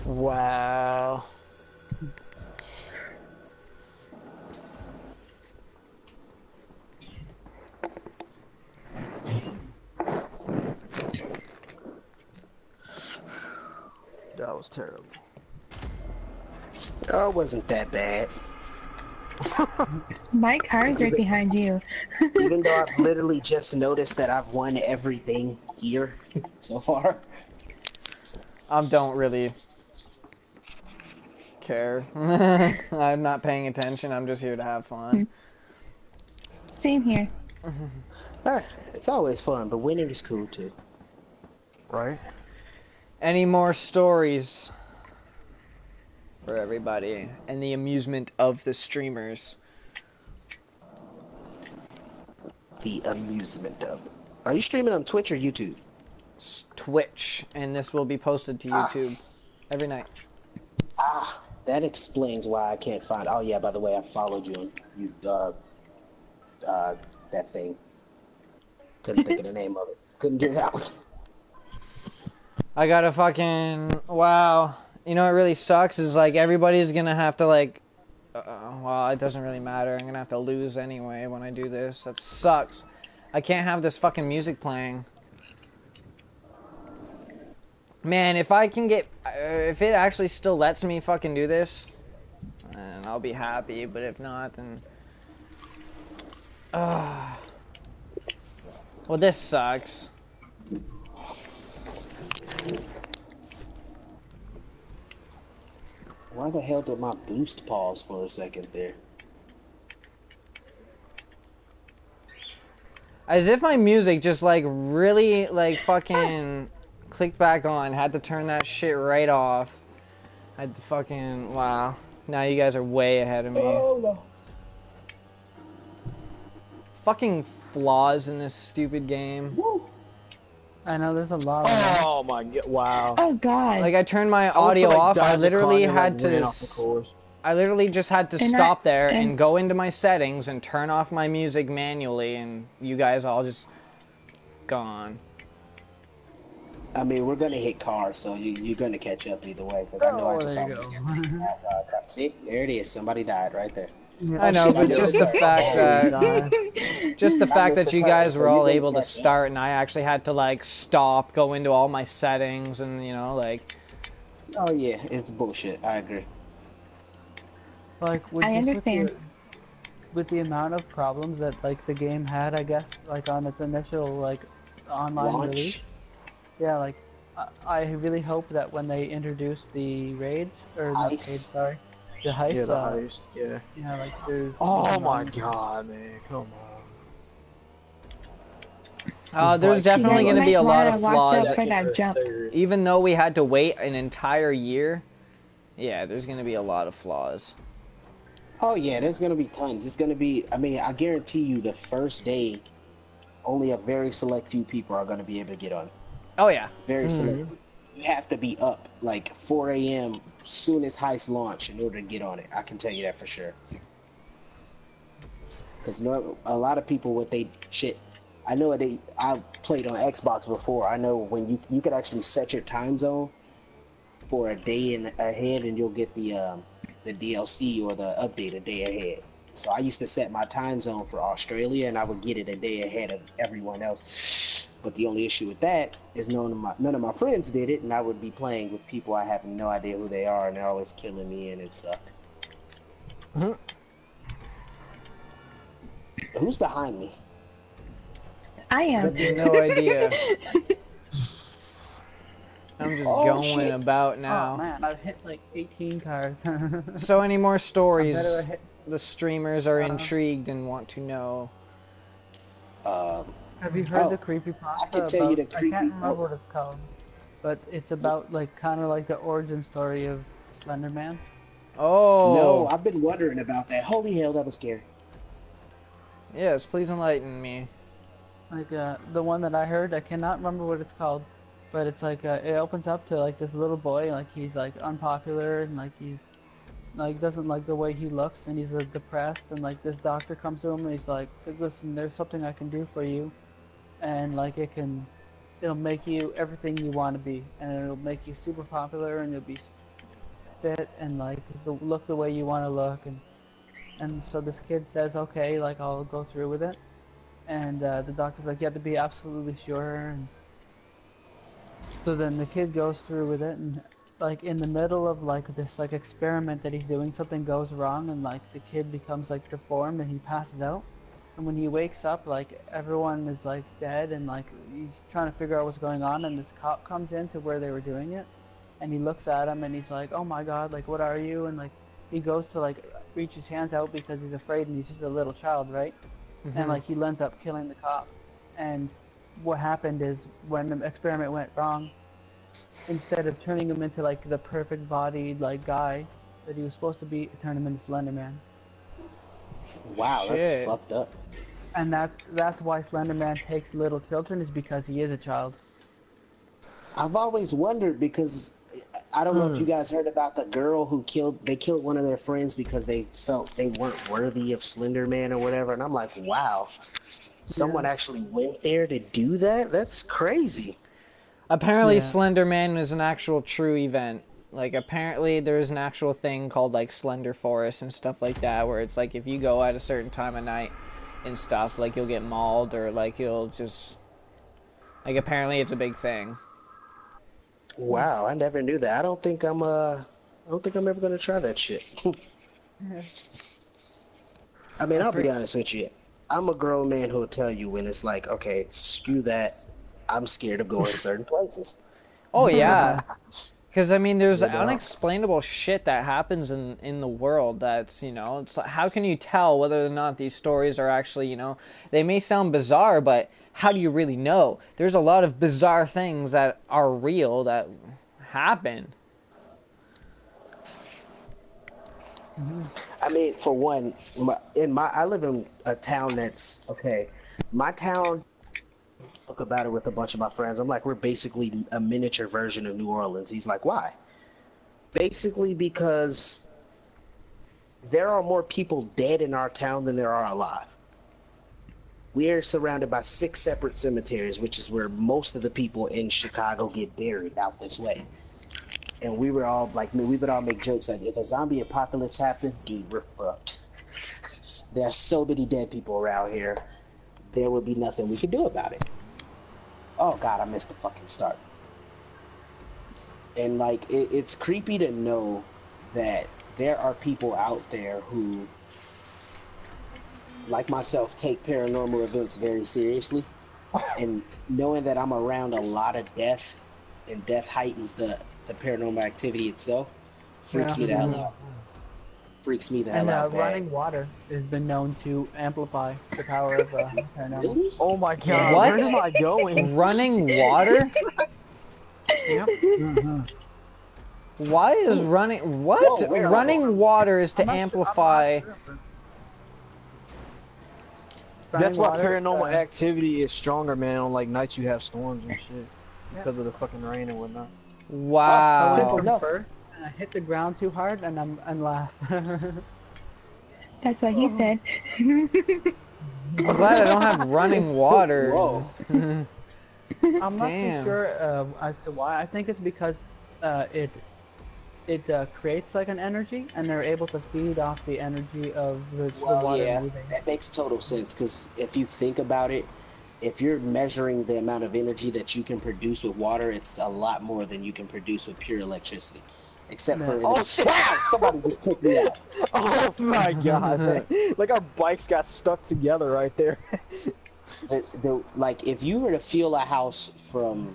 Wow. That was terrible. Oh, it wasn't that bad. My car's right behind you. Even though I've literally just noticed that I've won everything here so far. I don't really care. I'm not paying attention, I'm just here to have fun. Same here. It's always fun, but winning is cool too. Right? Any more stories for everybody and the amusement of the streamers? The amusement of it. Are you streaming on Twitch or YouTube? Twitch, and this will be posted to YouTube every night. That explains why I can't find. Oh yeah, by the way, I followed you on that thing. Couldn't think of the name of it. Couldn't get it out. I gotta fucking, wow. You know what really sucks is like everybody's gonna have to like, well, it doesn't really matter. I'm gonna have to lose anyway when I do this. That sucks. I can't have this fucking music playing. Man, if I can get, if it actually still lets me fucking do this, then I'll be happy. But if not, then, well, this sucks. Why the hell did my boost pause for a second there? As if my music just like really like fucking clicked back on. Had to turn that shit right off. Had to fucking, wow. Now you guys are way ahead of me. Oh no. Fucking flaws in this stupid game. Woo. I know there's a lot of them. Oh my god! Wow. Oh God. Like I turned my audio off. I literally had to. Course. I literally just had to stop there and go into my settings and turn off my music manually, and you guys all just gone. I mean, we're gonna hit cars, so you're gonna catch up either way. Because I know I just always get taken out. See, there it is. Somebody died right there. I know, but just the fact that you guys were all able to start, and I actually had to like stop, go into all my settings, and you know, like. Oh yeah, it's bullshit. I agree. Like, I understand. With the amount of problems that like the game had, I guess, like on its initial like online release. Yeah, like I really hope that when they introduce the raids or not raids, sorry, the heist. Yeah, the heist. Yeah. Yeah, like there's. Oh my god, man! Come on. There's definitely going to be a lot of flaws. For that jump. Even though we had to wait an entire year, yeah, there's going to be a lot of flaws. Oh yeah, there's gonna be tons. It's gonna be. I mean, I guarantee you, the first day, only a very select few people are gonna be able to get on. Oh yeah. Very select. You have to be up like 4 a.m. soon as heist launch in order to get on it. I can tell you that for sure. Because a lot of people with they shit. I know I played on Xbox before. I know when you could actually set your time zone for a day ahead, and you'll get the DLC or the update a day ahead. So I used to set my time zone for Australia, and I would get it a day ahead of everyone else. But the only issue with that is none of my friends did it, and I would be playing with people I have no idea who they are, and they're always killing me, and it sucked. Who's behind me? I am. I have no idea. I'm just going about now. Oh man, I've hit like 18 cars. So any more stories? The streamers are intrigued and want to know. Have you heard the creepypasta? I can tell you the I can't remember what it's called, but it's about like kind of like the origin story of Slender Man. Oh. No, I've been wondering about that. Holy hell, that was scary. Yes, please enlighten me. Like the one that I heard, I cannot remember what it's called, but it's like it opens up to like this little boy, like he's like unpopular and like he's like doesn't like the way he looks, and he's like depressed, and like this doctor comes to him and he's like, listen, there's something I can do for you, and like it'll make you everything you want to be, and it'll make you super popular, and you'll be fit and like look the way you want to look, and so this kid says, okay, like I'll go through with it, and the doctor's like, you have to be absolutely sure, and so then the kid goes through with it, and like in the middle of like this like experiment that he's doing, something goes wrong, and like the kid becomes like deformed, and he passes out, and when he wakes up, like everyone is like dead, and like he's trying to figure out what's going on, and this cop comes in to where they were doing it, and he looks at him, and he's like, oh my god, like what are you? And like he goes to like reach his hands out because he's afraid, and he's just a little child, right? And like he ends up killing the cop, and what happened is when the experiment went wrong, instead of turning him into like the perfect bodied like guy that he was supposed to be, it turned him into Slender Man. Wow, that's fucked up. And that's why Slender Man takes little children, is because he is a child. I've always wondered, because I don't know if you guys heard about the girl who killed one of their friends because they felt they weren't worthy of Slender Man or whatever, and I'm like, wow, someone actually went there to do that? That's crazy. Apparently, Yeah. Slender Man is an actual true event. Like, apparently there's an actual thing called, like, Slender Forest and stuff like that, where it's like, if you go at a certain time of night and stuff, like, you'll get mauled, or, like, you'll just... Like, apparently it's a big thing. Wow, I never knew that. I don't think I'm ever gonna try that shit. I mean, I'll be honest with you. I'm a grown man who'll tell you when it's like, okay, screw that. I'm scared of going certain places. Oh, yeah. Because, I mean, there's You know? unexplainable shit that happens in the world that's, you know, it's like, how can you tell whether or not these stories are actually, you know, they may sound bizarre, but how do you really know? There's a lot of bizarre things that are real that happen. I mean, for one, I live in a town that's okay. My town, talk about it with a bunch of my friends. I'm like, we're basically a miniature version of New Orleans. He's like, why? Basically because there are more people dead in our town than there are alive. We are surrounded by 6 separate cemeteries, which is where most of the people in Chicago get buried out this way. And we would all make jokes like, if a zombie apocalypse happened, dude, we're fucked. There are so many dead people around here. There would be nothing we could do about it. Oh god, I missed the fucking start. And like, it's creepy to know that there are people out there who, like myself, take paranormal events very seriously. And knowing that I'm around a lot of death, and death heightens the paranormal activity itself, freaks me the hell out. Freaks me the hell out, running water has been known to amplify the power of paranormal. Really? Oh my god, What? where am I going? Running water? Yep. Why is running... What? Whoa, where? Running water is to I'm not sure- amplify... I'm not sure. That's why Running water, paranormal activity is stronger, man, on like nights you have storms and shit. Because of the fucking rain and whatnot. I Wow. went no. first, and I hit the ground too hard, and I'm last. That's what he said. I'm glad I don't have running water. Whoa. I'm not Damn. too sure as to why. I think it's because it creates like an energy, and they're able to feed off the energy of the Well, water yeah, moving. that makes total sense, because if you think about it, if you're measuring the amount of energy that you can produce with water, it's a lot more than you can produce with pure electricity. Except for... Oh, shit. Wow! Somebody just took me out. Oh my god. Like our bikes got stuck together right there. Like, if you were to fuel a house from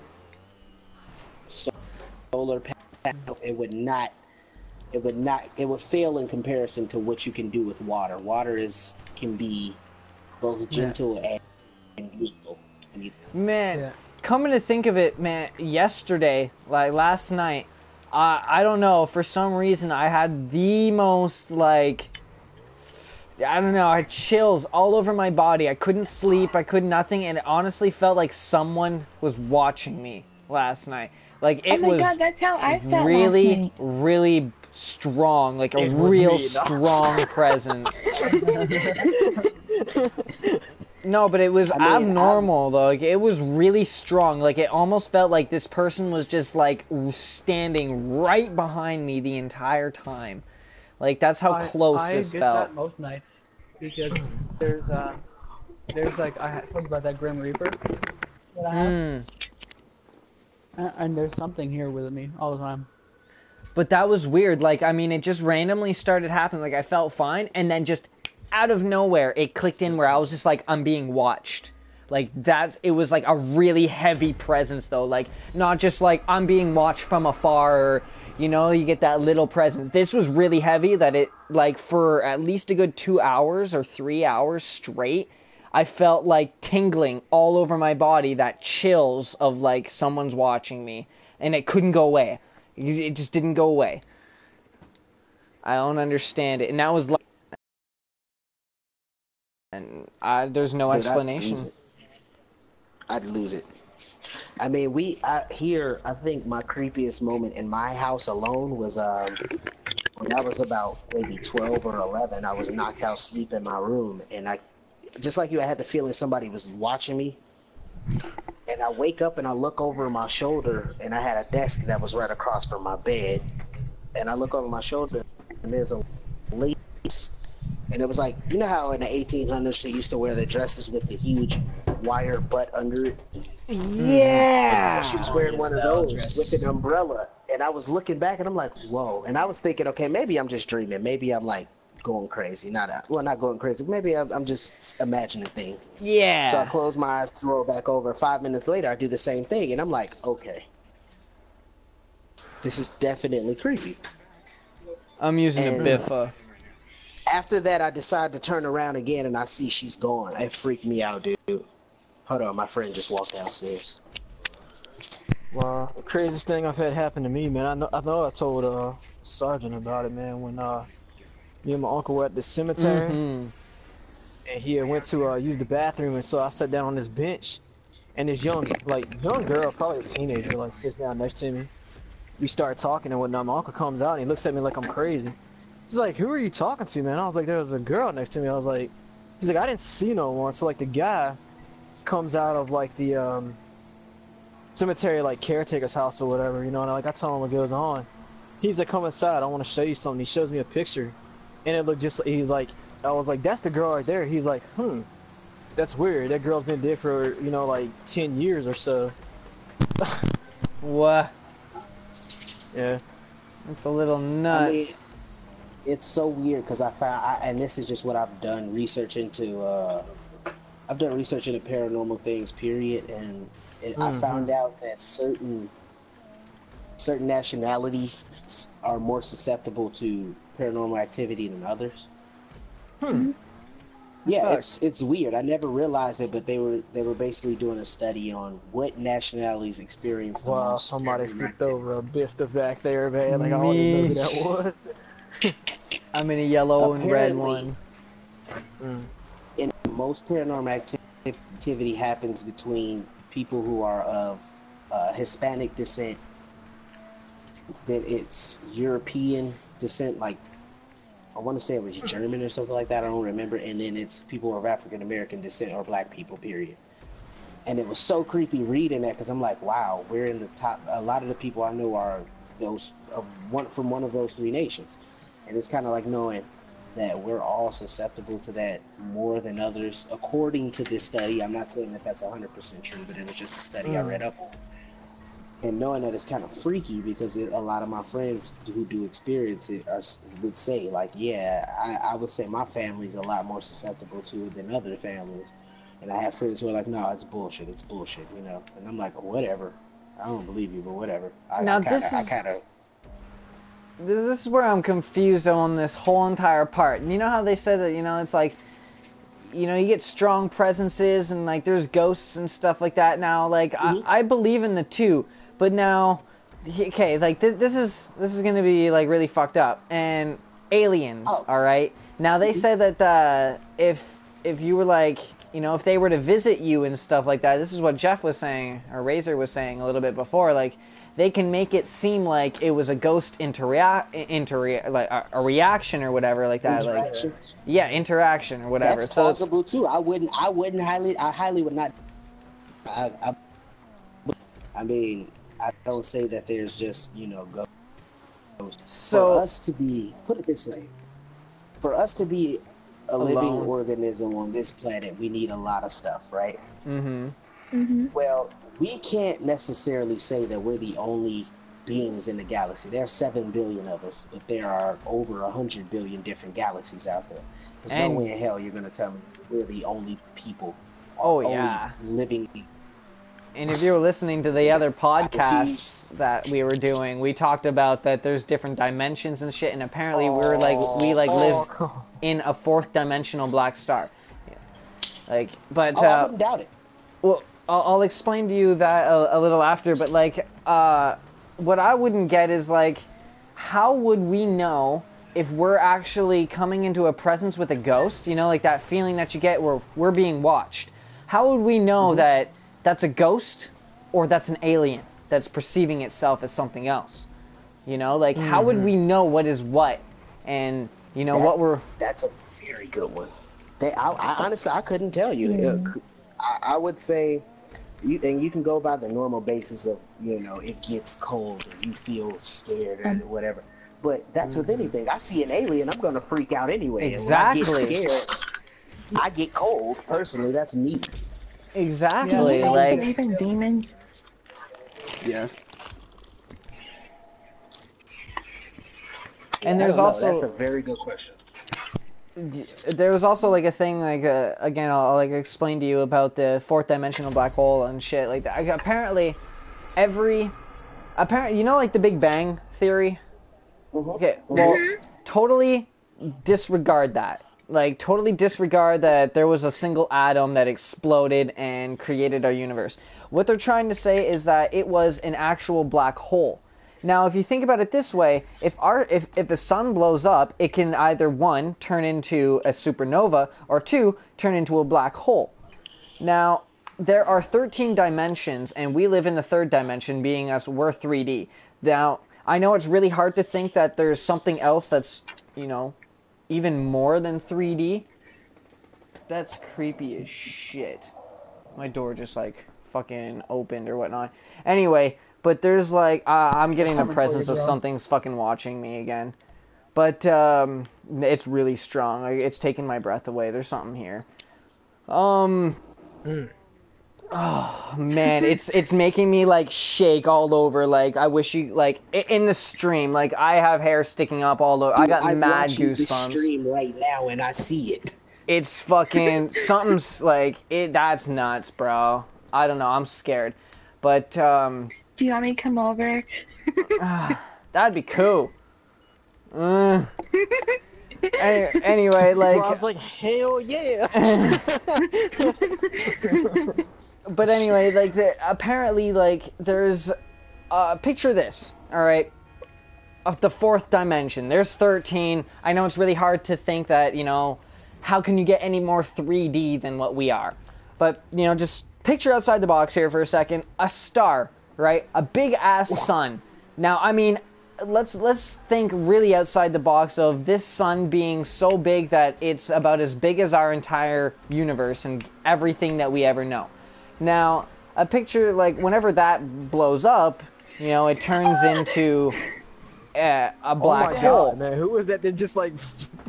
solar panel, it would fail in comparison to what you can do with water. Water can be both gentle and lethal. Man, Yeah. coming to think of it, man, yesterday, like last night, I don't know, for some reason I had the most, like, I don't know, I had chills all over my body. I couldn't sleep, I could nothing, and it honestly felt like someone was watching me last night. Like, Oh it my was god, that's how I felt last really, night. really strong, like a It was real me, no. strong presence. No, but it was I mean, abnormal though. Like, it was really strong. Like, it almost felt like this person was just like standing right behind me the entire time. Like, that's how close this I get felt. that most nights because there's like I told you about that Grim Reaper that I have, and there's something here with me all the time. But that was weird. Like, I mean, it just randomly started happening. Like, I felt fine, and then just out of nowhere, it clicked in where I was just like, I'm being watched. Like, it was like a really heavy presence, though. Like, not just like, I'm being watched from afar, or, you know, you get that little presence. This was really heavy that it, like, for at least a good 2 hours or 3 hours straight, I felt like tingling all over my body, that chills of, like, someone's watching me. And it couldn't go away. It just didn't go away. I don't understand it. And that was like, and there's no Dude, explanation. I'd lose it. I mean, I think my creepiest moment in my house alone was when I was about maybe 12 or 11. I was knocked out asleep in my room, and just like you, I had the feeling somebody was watching me. And And I wake up and I look over my shoulder, and I had a desk that was right across from my bed. And I look over my shoulder, and there's a lady. And it was like, you know how in the 1800s they used to wear the dresses with the huge wire butt under it? Yeah. She was wearing one of those with an umbrella. And I was looking back, and I'm like, whoa. And I was thinking, okay, maybe I'm just dreaming. Maybe I'm like going crazy. Not going crazy. Maybe I'm just imagining things. Yeah. So I close my eyes to roll back over. 5 minutes later, I do the same thing. And I'm like, okay. This is definitely creepy. I'm using a Biffa. After that, I decide to turn around again, and I see she's gone. It freaked me out, dude. Hold on, my friend just walked downstairs. Well, the craziest thing I've had happen to me, man. I know I told Sergeant about it, man. When me and my uncle were at the cemetery, and he had went to use the bathroom, and so I sat down on this bench, and this young girl, probably a teenager, like sits down next to me. We start talking and whatnot. My uncle comes out and he looks at me like I'm crazy. He's like, "Who are you talking to, man?" I was like, "There was a girl next to me." I was like, he's like, "I didn't see no one." So like the guy comes out of like the cemetery like caretaker's house or whatever, you know, and like I tell him what goes on. He's like, "Come inside, I want to show you something." He shows me a picture, and it looked just. He's like, I was like, "That's the girl right there." He's like, "That's weird. That girl's been dead for like 10 years or so." What? Yeah. It's a little nuts. I mean, it's so weird because and this is just what I've done research into. I've done research into paranormal things, period, and I found out that certain nationalities are more susceptible to paranormal activity than others. Yeah, it's weird. I never realized it, but they were basically doing a study on what nationalities experience the Wow, most. somebody flipped over a Bifta back there, man. Like I don't even know who that was. I'm in a yellow and red one. In most paranormal activity happens between people who are of Hispanic descent. Then it's European descent, like I want to say it was German or something like that. I don't remember. And then it's people of African American descent or black people, period. And it was so creepy reading that because I'm like, wow, we're in the top. A lot of the people I know are from one of those three nations. And it's kind of like knowing that we're all susceptible to that more than others, according to this study. I'm not saying that that's 100% true, but it was just a study I read up on. And knowing that it's kind of freaky because a lot of my friends who do experience it would say, like, yeah, I would say my family's a lot more susceptible to it than other families. And I have friends who are like, no, it's bullshit, you know. And I'm like, whatever. I don't believe you, but whatever. This is where I'm confused on this whole entire part. You know how they said that, it's like, you get strong presences and like there's ghosts and stuff like that. Now, like I believe in the two, but now, okay, like this is gonna be like really fucked up. And aliens, all right. Now they said that if you were like, if they were to visit you and stuff like that, this is what Jeff was saying or Razor was saying a little bit before, like. They can make it seem like it was a ghost like a reaction or whatever like that. Interaction. Like, yeah, interaction or whatever. That's so plausible too. I highly would not. I mean, I don't say that there's just ghosts. So for us to be, put it this way, for us to be a living organism on this planet, we need a lot of stuff, right? Well, we can't necessarily say that we're the only beings in the galaxy. There are 7 billion of us, but there are over 100 billion different galaxies out there. There's no way in hell you're going to tell me we're the only people. Living. And if you were listening to the other podcasts that we were doing, we talked about that there's different dimensions and shit, and apparently we live in a 4th dimensional black star. Like, but I wouldn't doubt it. Well, I'll explain to you that a little after, but like, what I wouldn't get is like, how would we know if we're actually coming into a presence with a ghost? Like that feeling that you get where we're being watched. How would we know that that's a ghost or that's an alien that's perceiving itself as something else? Like how would we know what is what? And what we're. That's a very good one. I honestly, I couldn't tell you. I would say. you can go by the normal basis of, it gets cold or you feel scared or whatever. But that's with anything. I see an alien, I'm gonna freak out anyway. Exactly. And when I get scared, I get cold. Personally, that's me. Exactly. Yeah, like even demons. Yes. And there's also that's a very good question. There was also like a thing like again I'll like explain to you about the fourth dimensional black hole and shit like that. Apparently you know like the Big Bang theory. Okay, well, totally disregard that. Like totally disregard that there was a single atom that exploded and created our universe. What they're trying to say is that it was an actual black hole. Now, if you think about it this way, if the sun blows up, it can either, 1, turn into a supernova, or 2, turn into a black hole. Now, there are 13 dimensions, and we live in the third dimension, being as we're 3D. Now, I know it's really hard to think that there's something else that's, even more than 3D. That's creepy as shit. My door just, like, fucking opened or whatnot. Anyway... But there's like, I'm getting the presence of something's fucking watching me again. But it's really strong. Like, it's taking my breath away. There's something here. Oh man, it's making me like shake all over. Like I wish you like in the stream. Like I have hair sticking up all over. I got mad goosebumps. The stream right now and I see it. It's fucking something's like it. That's nuts, bro. I don't know. I'm scared, but Do you want me to come over? That'd be cool. Anyway, like... I was like, hell yeah! But anyway, like, apparently, like, there's... picture this, alright? Of the fourth dimension. There's 13. I know it's really hard to think that, how can you get any more 3D than what we are? But, just picture outside the box here for a second. A star. Right? A big-ass sun. Now, I mean, let's think really outside the box of this sun being so big that it's about as big as our entire universe and everything that we ever know. Now, a picture, like, whenever that blows up, it turns into a black hole. God, man. Who was that just, like,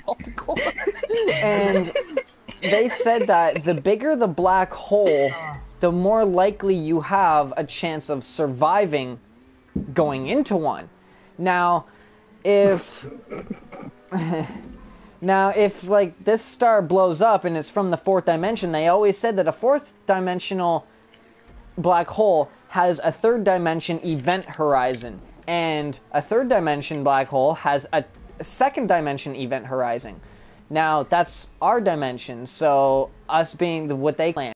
off the course? And they said that the bigger the black hole... the more likely you have a chance of surviving going into one. Now, if like this star blows up and it's from the fourth dimension, they always said that a fourth dimensional black hole has a third dimension event horizon, and a third dimension black hole has a second dimension event horizon. Now, that's our dimension, so us being what they plan.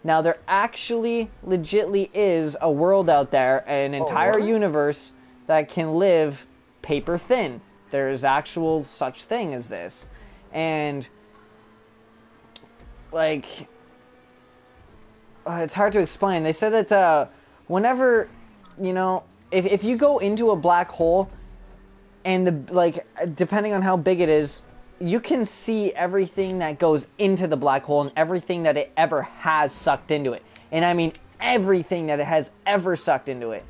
Now, there actually, legitly is a world out there, an entire universe that can live paper thin. There is actual such thing as this. And, like, it's hard to explain. They said that whenever, if you go into a black hole, and, depending on how big it is, you can see everything that goes into the black hole and everything that it ever has sucked into it. And I mean everything that it has ever sucked into it.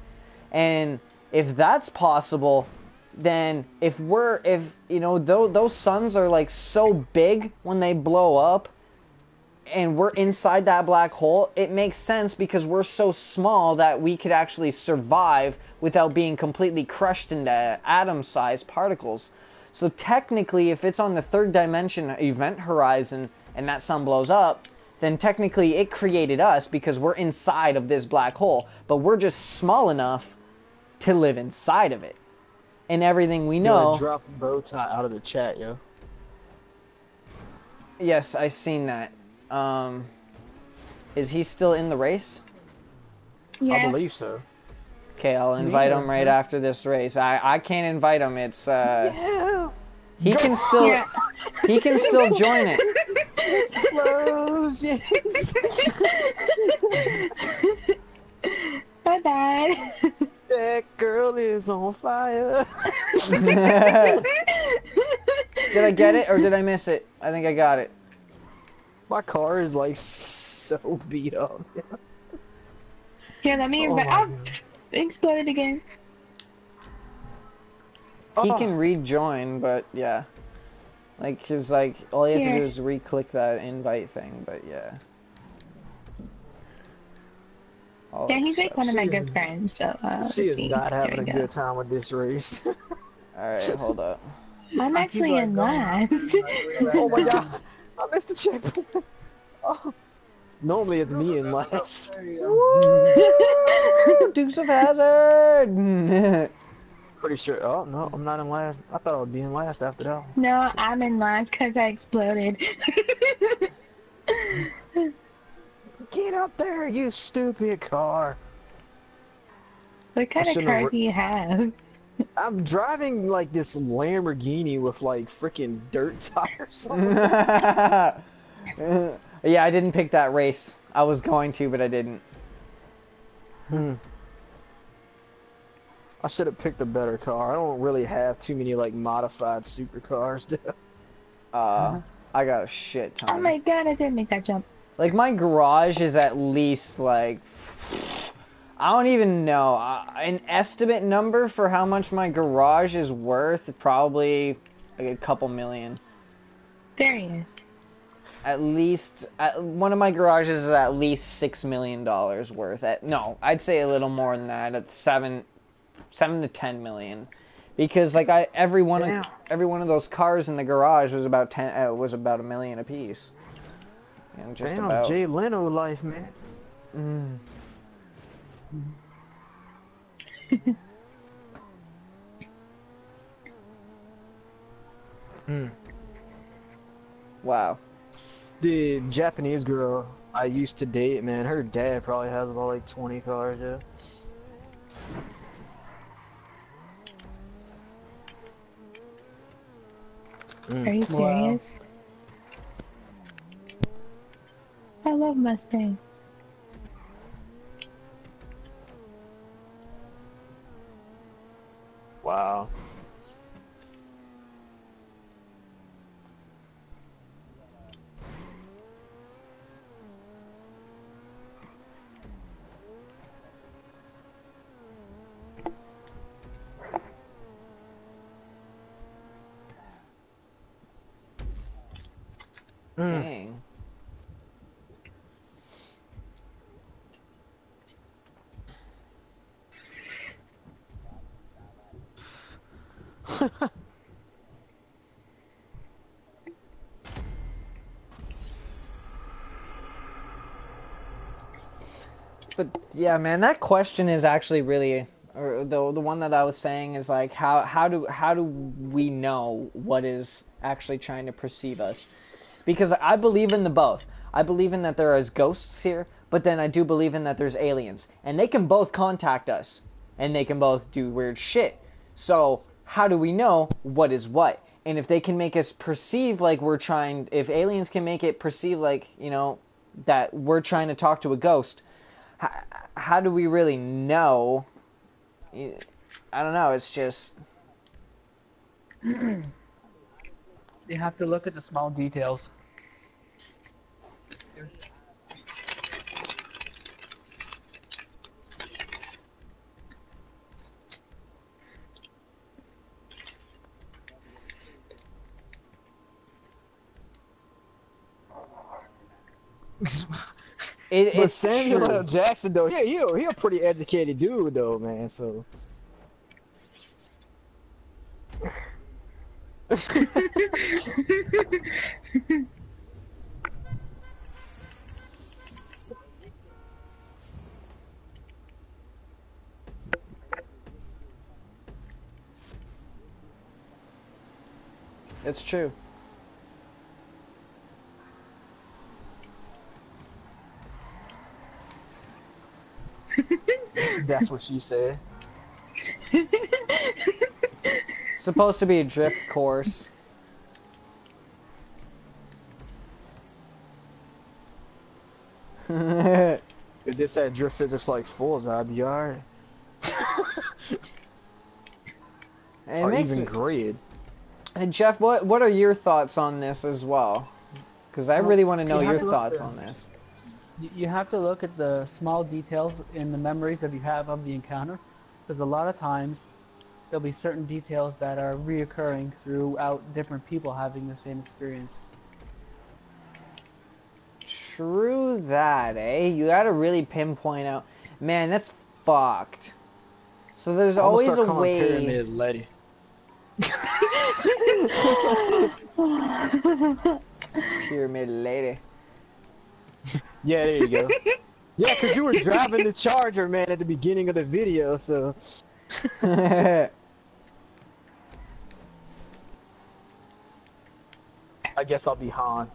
And if that's possible, then those suns are like so big when they blow up and we're inside that black hole, it makes sense because we're so small that we could actually survive without being completely crushed into atom-sized particles. So technically, if it's on the third dimension event horizon and that sun blows up, then technically it created us because we're inside of this black hole. But we're just small enough to live inside of it. And everything we know... Drop bow tie out of the chat, yo. Yes, I seen that. Is he still in the race? Yeah. I believe so. Okay, I'll invite him right after this race. I can't invite him. It's Yeah. he can still join it. Explosions. Bye bye. That girl is on fire. Did I get it or did I miss it? I think I got it. My car is like so beat up. Here, let me. Oh my Oh, God. exploded again. He Oh, can rejoin, but yeah. Like, cause like, all you have to Here. do is re-click that invite thing, but yeah. All Yeah, he's like one of my she is, good friends. So she let's is see. not There having we a go. good time with this race. Alright, hold up. I'm My people actually are in going last. on my way right Oh my now. God, I missed the checkpoint. Oh. Normally it's me in last. There you go. Woo! Dukes of Hazzard! Pretty sure. Oh no, I'm not in last. I thought I would be in last after that one. No, I'm in last because I exploded. Get up there, you stupid car! What I kind of shouldn't car have. do you have? I'm driving like this Lamborghini with like freaking dirt tires on it. Yeah, I didn't pick that race. I was going to, but I didn't. I should have picked a better car. I don't really have too many like modified supercars. I got a shit Oh ton. my god, I didn't make that jump. Like, my garage is at least, like, I don't even know. An estimate number for how much my garage is worth, probably like a couple million. There he is. At least, one of my garages is at least $6 million worth. No, I'd say a little more than that. At 7 to 10 million. Because like every one of those cars in the garage was about a million apiece. You know, just Damn, about. Jay Leno life, man. Wow. The Japanese girl I used to date, man, her dad probably has about like 20 cars, yeah. Are you serious? I love Mustangs. Wow. Dang. But yeah, man, that question is actually really, or the one that I was saying is like, how do we know what is actually trying to perceive us? Because I believe in the both. I believe in that there is ghosts here, but then I do believe in that there's aliens, and they can both contact us, and they can both do weird shit. So how do we know what is what? And if they can make us perceive like we're trying, if aliens can make it perceive like, you know, that we're trying to talk to a ghost, how do we really know? I don't know. It's just You have to look at the small details. But it's Samuel true. L. Jackson, though, yeah, he a pretty educated dude, though, man. So. It's true. That's what she said. Supposed to be a drift course. If this had drift physics like fools, I'd be alright. And Or it makes even me, grid. and Jeff, what are your thoughts on this as well? Because I really want to know You have your to look thoughts at- on this. You have to look at the small details in the memories that you have of the encounter, because a lot of times there'll be certain details that are reoccurring throughout different people having the same experience. True that, eh? You gotta really pinpoint out. Man, that's fucked. So there's I'm gonna always start a calling way. Pyramid Lady. Pyramid lady. Yeah, there you go. Yeah, cause you were driving the Charger, man, at the beginning of the video, so. I guess I'll be Han.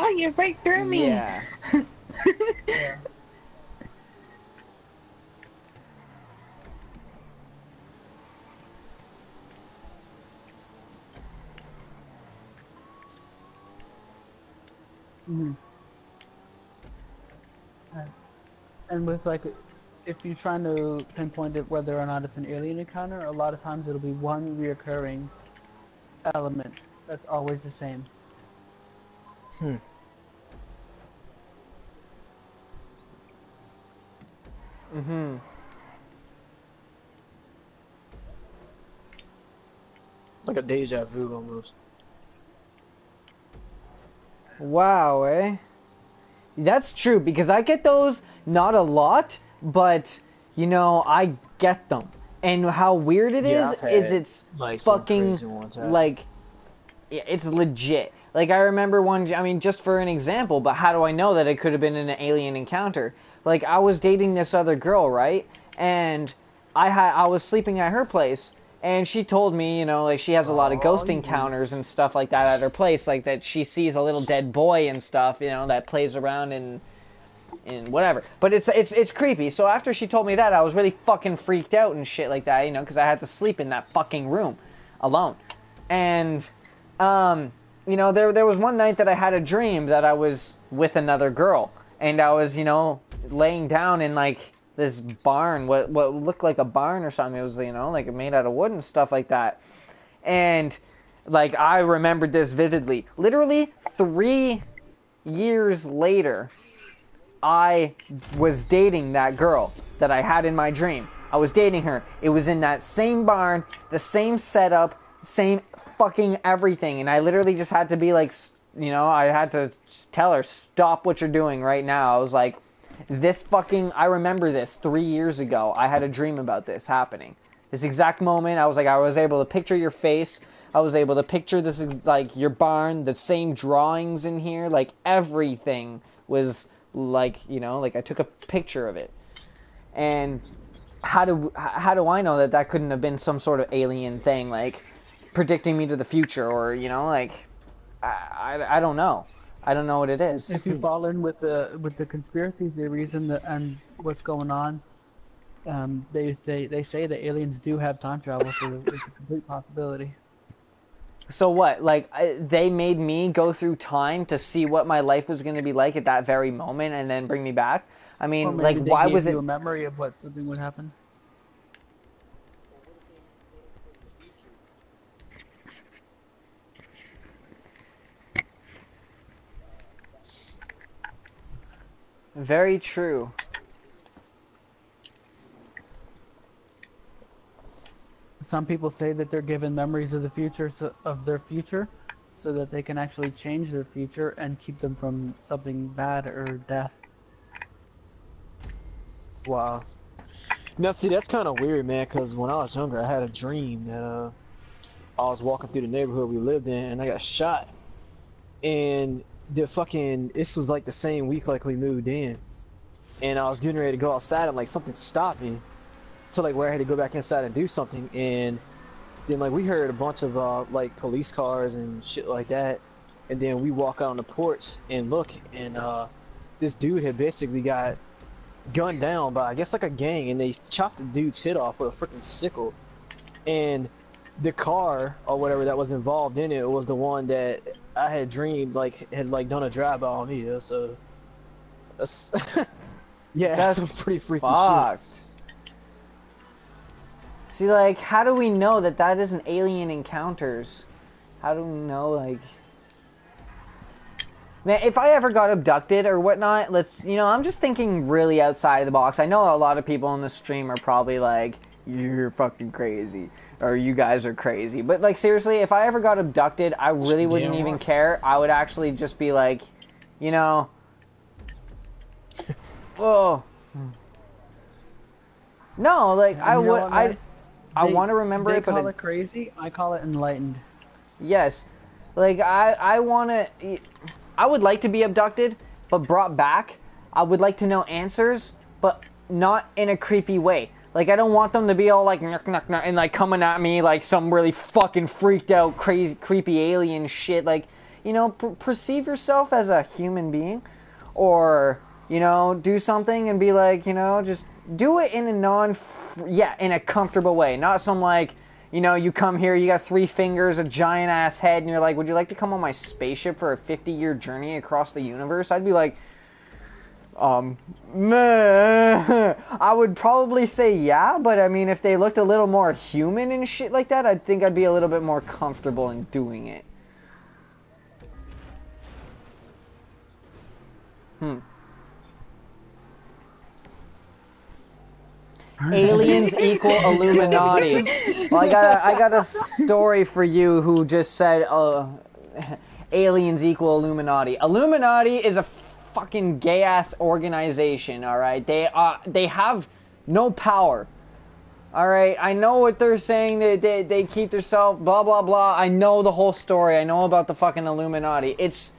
Oh, you're right through me. Yeah. Mm-hmm. And with like, if you're trying to pinpoint it whether or not it's an alien encounter, a lot of times it'll be one reoccurring element that's always the same. Mm-hmm. Like a deja vu almost. Wow, eh? That's true, because I get those not a lot, but, you know, I get them. And how weird it Yeah, is I've had, it's like, some fucking, crazy ones happen. like, it's legit. Like, I remember one, I mean, just for an example, but how do I know that it could have been an alien encounter? Like, I was dating this other girl, right? And I was sleeping at her place, and she told me, you know, like, she has a lot of ghost encounters and stuff like that at her place, like, that she sees a little dead boy and stuff, you know, that plays around in whatever. But it's creepy. So after she told me that, I was really fucking freaked out and shit like that, you know, because I had to sleep in that fucking room alone. And you know, there was one night that I had a dream that I was with another girl, and I was, you know, laying down in like this barn, what looked like a barn or something. It was, you know, like made out of wood and stuff like that. And like I remembered this vividly. Literally 3 years later, I was dating that girl that I had in my dream. I was dating her. It was in that same barn, the same setup, same fucking everything. And I literally just had to be like, you know, I had to tell her, stop what you're doing right now. I was like, this fucking, I remember this 3 years ago. I had a dream about this happening. This exact moment, I was like, I was able to picture your face. I was able to picture this, like, your barn, the same drawings in here, like, everything was, like, you know, like, I took a picture of it. And how do I know that that couldn't have been some sort of alien thing, like, predicting me to the future, or, you know, like, I don't know. I don't know what it is. If you fall in with the conspiracy theories and what's going on, they say that aliens do have time travel, so it's a complete possibility. So what? Like, they made me go through time to see what my life was going to be like at that very moment, and then bring me back. I mean, Or like, maybe they why gave was you it? a memory of what something would happen. Very true. Some people say that they're given memories of the future, of their future, so that they can actually change their future and keep them from something bad or death. Wow. Now, see, that's kind of weird, man, because when I was younger, I had a dream that I was walking through the neighborhood we lived in, and I got shot. And this was like the same week like we moved in. And I was getting ready to go outside, and like something stopped me to like where I had to go back inside and do something. And then like we heard a bunch of like police cars and shit like that. And then we walk out on the porch and look, and this dude had basically got gunned down by, I guess, like a gang, and they chopped the dude's head off with a freaking sickle. And the car or whatever that was involved in it was the one that I had dreamed like had like done a drive-by on me. So that's Yeah, That's some pretty freaky fucked. See, like, how do we know that that isn't alien encounters? How do we know, like... Man, if I ever got abducted or whatnot, I'm just thinking really outside of the box. I know a lot of people on the stream are probably like, you're fucking crazy, or you guys are crazy. But, like, seriously, if I ever got abducted, I really wouldn't even care. I would actually just be like, oh. No, like, I want to remember it, but... They call it crazy, I call it enlightened. Yes. Like, I want to... I would like to be abducted, but brought back. I would like to know answers, but not in a creepy way. Like, I don't want them to be all like, knock, knock, knock, and like coming at me like some really fucking freaked out, crazy, creepy alien shit. Like, perceive yourself as a human being, or, do something and be like, just do it in a in a comfortable way. Not some like, you come here, you got 3 fingers, a giant ass head, and you're like, would you like to come on my spaceship for a 50-year journey across the universe? I'd be like, meh. I would probably say yeah, but I mean, if they looked a little more human and shit like that, I think I'd be a little bit more comfortable in doing it. Aliens equal Illuminati. Well, I got a story for you who just said aliens equal Illuminati. Illuminati is a fucking gay ass organization. All right, they have no power. All right, I know what they're saying. They keep themselves blah blah blah. I know the whole story. I know about the fucking Illuminati. It's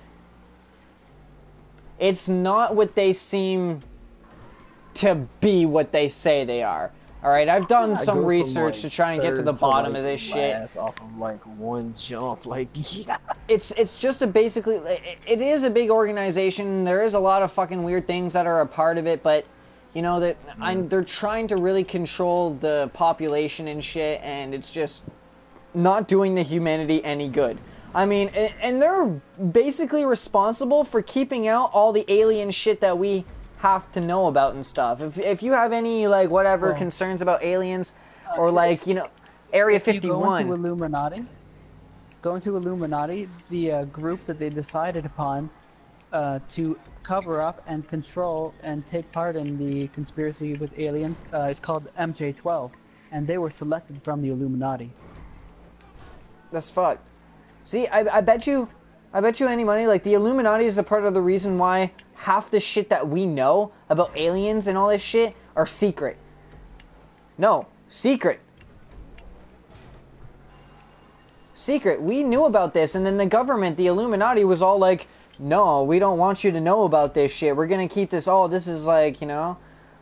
not what they seem to be what they say they are. Alright, I've done some research to try and get to the bottom of this shit. Off of like one jump, like yeah. It's just it is a big organization. There is a lot of fucking weird things that are a part of it, but they're trying to really control the population and shit, and it's just not doing the humanity any good. I mean, and they're basically responsible for keeping out all the alien shit that we have to know about and stuff. If you have any like whatever concerns about aliens or like Area 51. Go into Illuminati, the group that they decided upon to cover up and control and take part in the conspiracy with aliens is called MJ12, and they were selected from the Illuminati. That's fucked. See, I bet you any money, like, the Illuminati is a part of the reason why half the shit that we know about aliens and all this shit are secret. No, secret. Secret. We knew about this, and then the government, the Illuminati, was all like, no, we don't want you to know about this shit. We're gonna keep this, this is like,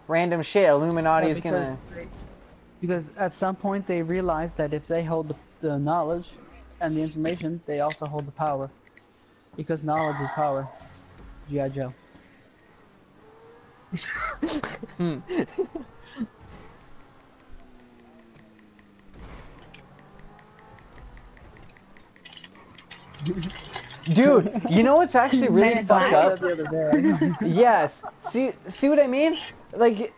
random shit. Illuminati's gonna... Because at some point they realized that if they hold the knowledge and the information, they also hold the power. Because knowledge is power. G.I. Joe. Dude, you know what's actually really fucked up? Yes. See what I mean? Like,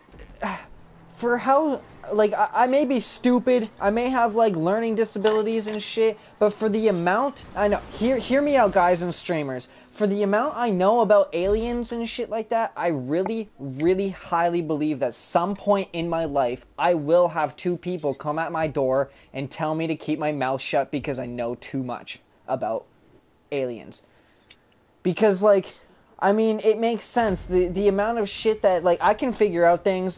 for how... Like, I may be stupid, I may have, like, learning disabilities and shit, but for the amount... I know, hear me out, guys and streamers. For the amount I know about aliens and shit like that, I really, really highly believe that some point in my life, I will have 2 people come at my door and tell me to keep my mouth shut because I know too much about aliens. Because, like, I mean, it makes sense. The amount of shit that, like, I can figure out things...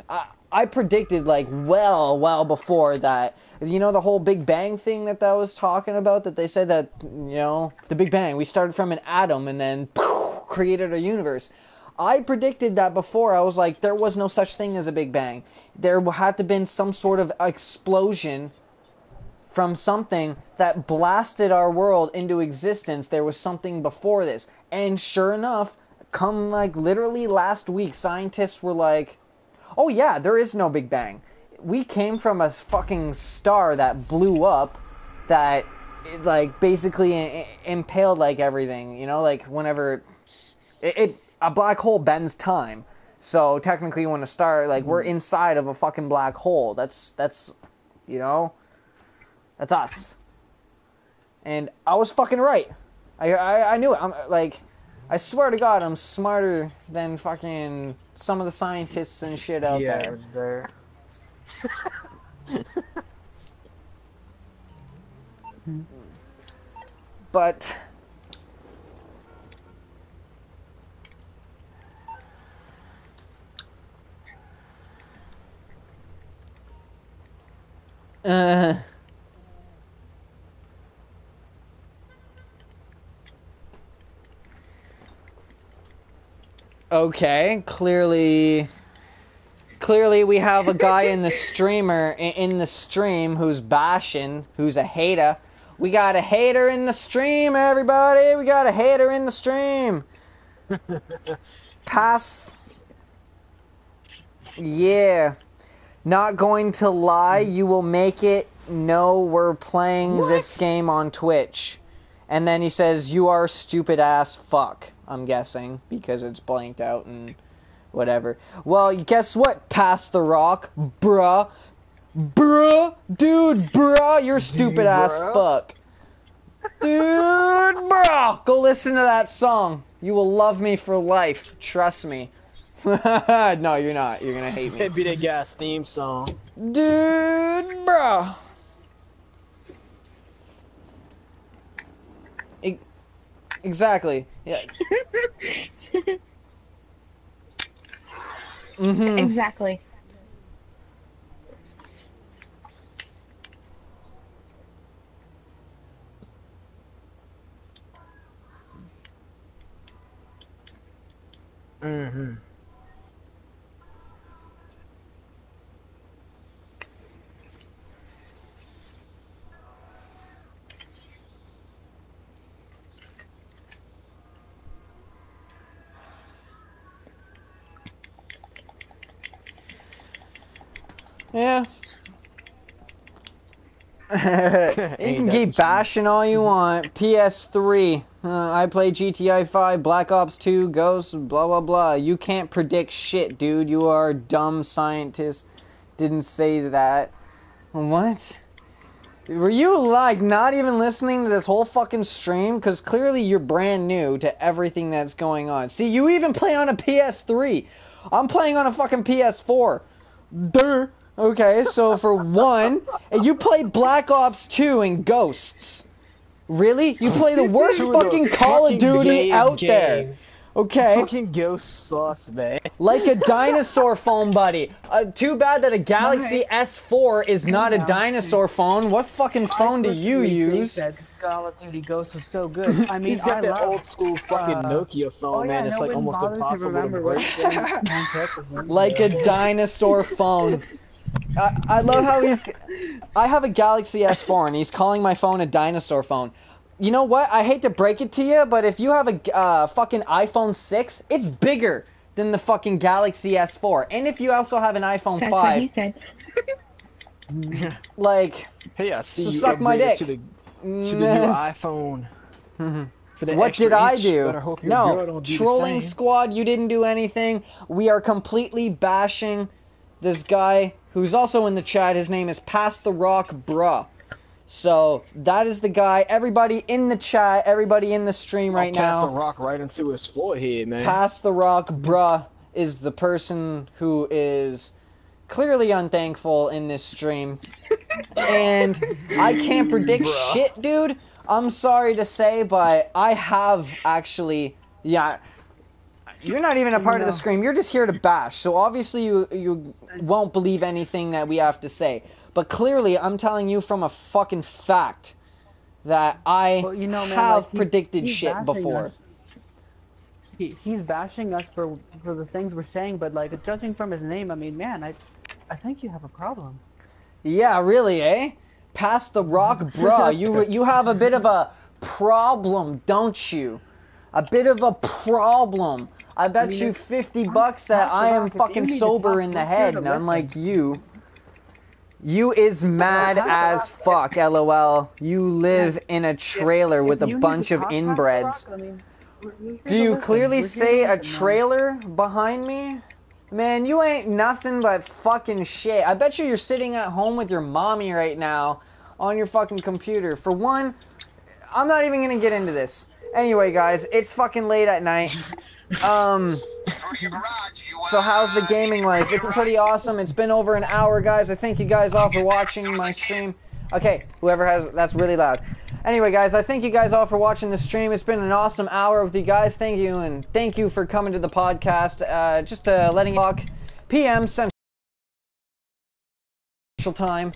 I predicted, like, well before that, the whole Big Bang thing that I was talking about, that they said that, the Big Bang, we started from an atom and then created a universe. I predicted that before. I was like, there was no such thing as a Big Bang. There had to have been some sort of explosion from something that blasted our world into existence. There was something before this. And sure enough, come, like, literally last week, scientists were like, oh yeah, there is no Big Bang. We came from a fucking star that blew up, that, like, basically impaled, like, everything, like, whenever a black hole bends time. So technically when it started, like, we're inside of a fucking black hole. That's you know, that's us. And I was fucking right. I knew it. I'm like, I swear to God, I'm smarter than fucking some of the scientists and shit out there. But okay, clearly we have a guy in the stream who's bashing, who's a hater. We got a hater in the stream, everybody. We got a hater in the stream. Pass. Yeah. Not going to lie, you will make it. No, we're playing this game on Twitch. And then he says, you are stupid ass fuck, I'm guessing, because it's blanked out and whatever. Well, guess what, Pass the Rock, bruh. Bruh, you're stupid ass fuck. Dude, bruh, go listen to that song. You will love me for life, trust me. No, you're not. You're gonna hate me. That'd be that guy's theme song. Dude, bruh. Exactly. Yeah. Exactly. Yeah. You can keep bashing all you want. PS3. I play GTA5, Black Ops 2, Ghosts, blah blah blah. You can't predict shit, dude. You are a dumb scientist. Didn't say that. What? Were you, like, not even listening to this whole fucking stream? Because clearly you're brand new to everything that's going on. See, you even play on a PS3. I'm playing on a fucking PS4. Duh. Okay, so for one, you play Black Ops 2 and Ghosts. Really? You play the worst fucking Call of Duty out there. Okay. Fucking Ghost sucks, man. Like a dinosaur phone, buddy. Too bad that a Galaxy S4 is not a dinosaur phone. What fucking phone do you use? That Call of Duty Ghost was so good. I mean, He's got that old school fucking Nokia phone, man. It's like almost impossible to break. Like a dinosaur phone. I love how I have a Galaxy S4 and he's calling my phone a dinosaur phone. You know what? I hate to break it to you, but if you have a fucking iPhone 6, it's bigger than the fucking Galaxy S4. And if you also have an iPhone 5... That's what he said. Like... Hey, I see so you suck my dick. to the new iPhone. What did I do? No, trolling squad, you didn't do anything. We are completely bashing this guy who's also in the chat. His name is Pass the Rock Bruh. So, that is the guy. Everybody in the chat, everybody in the stream right now. Pass the rock right into his forehead, man. Pass the Rock Bruh is the person who is clearly unthankful in this stream. And I can't predict shit, dude. I'm sorry to say, but I have actually... Yeah, you're not even a part of the stream. You're just here to bash. So obviously you won't believe anything that we have to say. But clearly, I'm telling you from a fucking fact that I have predicted shit before. He's bashing us for the things we're saying, but like judging from his name, I mean, man, I think you have a problem. Yeah, really, eh? Pass the Rock Bruh. You have a bit of a problem, don't you? A bit of a problem. I bet you $50 that I am fucking sober in the head, and unlike you. You is mad as fuck, lol. You live in a trailer with a bunch of inbreds. Do you clearly say a trailer behind me? Man, you ain't nothing but fucking shit. I bet you're sitting at home with your mommy right now on your fucking computer. For one, I'm not even gonna get into this. Anyway, guys, it's fucking late at night. So how's the gaming life? It's pretty awesome. It's been over an hour, guys. I thank you guys all for watching my stream. Okay, whoever has, that's really loud. Anyway, guys, I thank you guys all for watching the stream. It's been an awesome hour with you guys. Thank you, and thank you for coming to the podcast. Just letting you talk PM Central Time.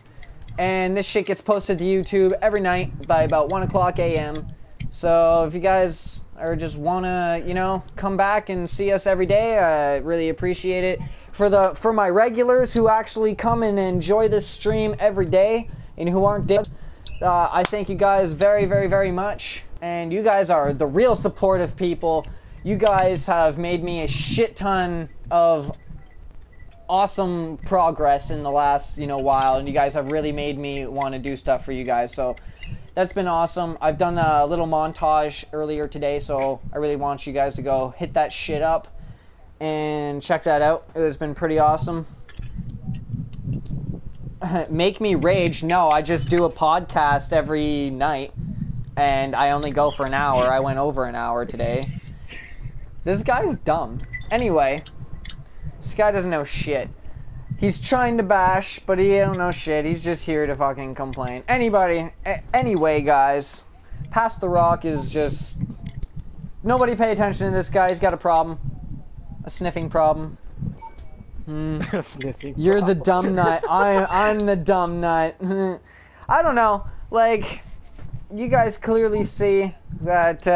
And this shit gets posted to YouTube every night by about 1 o'clock a.m. So if you guys or just want to, you know, come back and see us every day, I really appreciate it. For my regulars who actually come and enjoy this stream every day and who aren't dead, I thank you guys very, very, very much. And you guys are the real supportive people. You guys have made me a shit ton of awesome progress in the last, you know, while, and you guys have really made me want to do stuff for you guys. So that's been awesome. I've done a little montage earlier today, so I really want you guys to go hit that shit up and check that out. It has been pretty awesome. Make me rage? No, I just do a podcast every night, and I only go for an hour. I went over an hour today. This guy's dumb. Anyway, this guy doesn't know shit. He's trying to bash, but he don't know shit. He's just here to fucking complain. Anyway, guys, Pass the Rock is just... Nobody pay attention to this guy. He's got a problem. A sniffing problem. Sniffing. You're the dumb nut. I'm the dumb nut. I don't know. Like, you guys clearly see that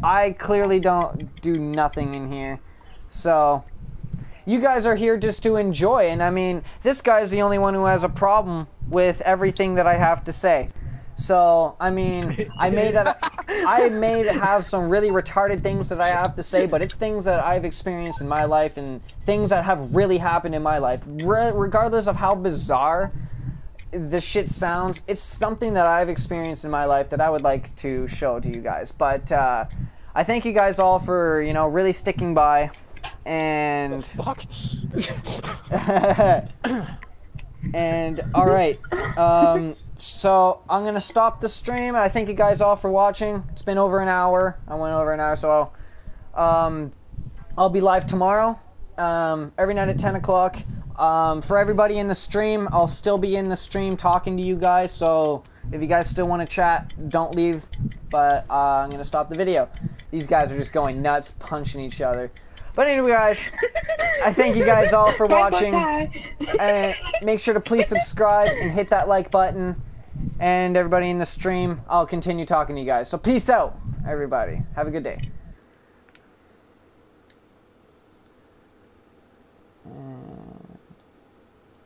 I clearly don't do nothing in here. So, you guys are here just to enjoy. And I mean, this guy's the only one who has a problem with everything that I have to say. So, I mean, I may have some really retarded things that I have to say, but it's things that I've experienced in my life and things that have really happened in my life. Regardless of how bizarre this shit sounds, it's something that I've experienced in my life that I would like to show to you guys. But I thank you guys all for, you know, really sticking by. And... Fuck. And, alright, so I'm gonna stop the stream. I thank you guys all for watching. It's been over an hour. I went over an hour, so, I'll be live tomorrow, every night at 10 o'clock. For everybody in the stream, I'll still be in the stream talking to you guys, so if you guys still want to chat, don't leave, but, I'm gonna stop the video. These guys are just going nuts, punching each other. But anyway, guys, I thank you guys all for watching. And make sure to please subscribe and hit that like button. And everybody in the stream, I'll continue talking to you guys. So peace out, everybody. Have a good day.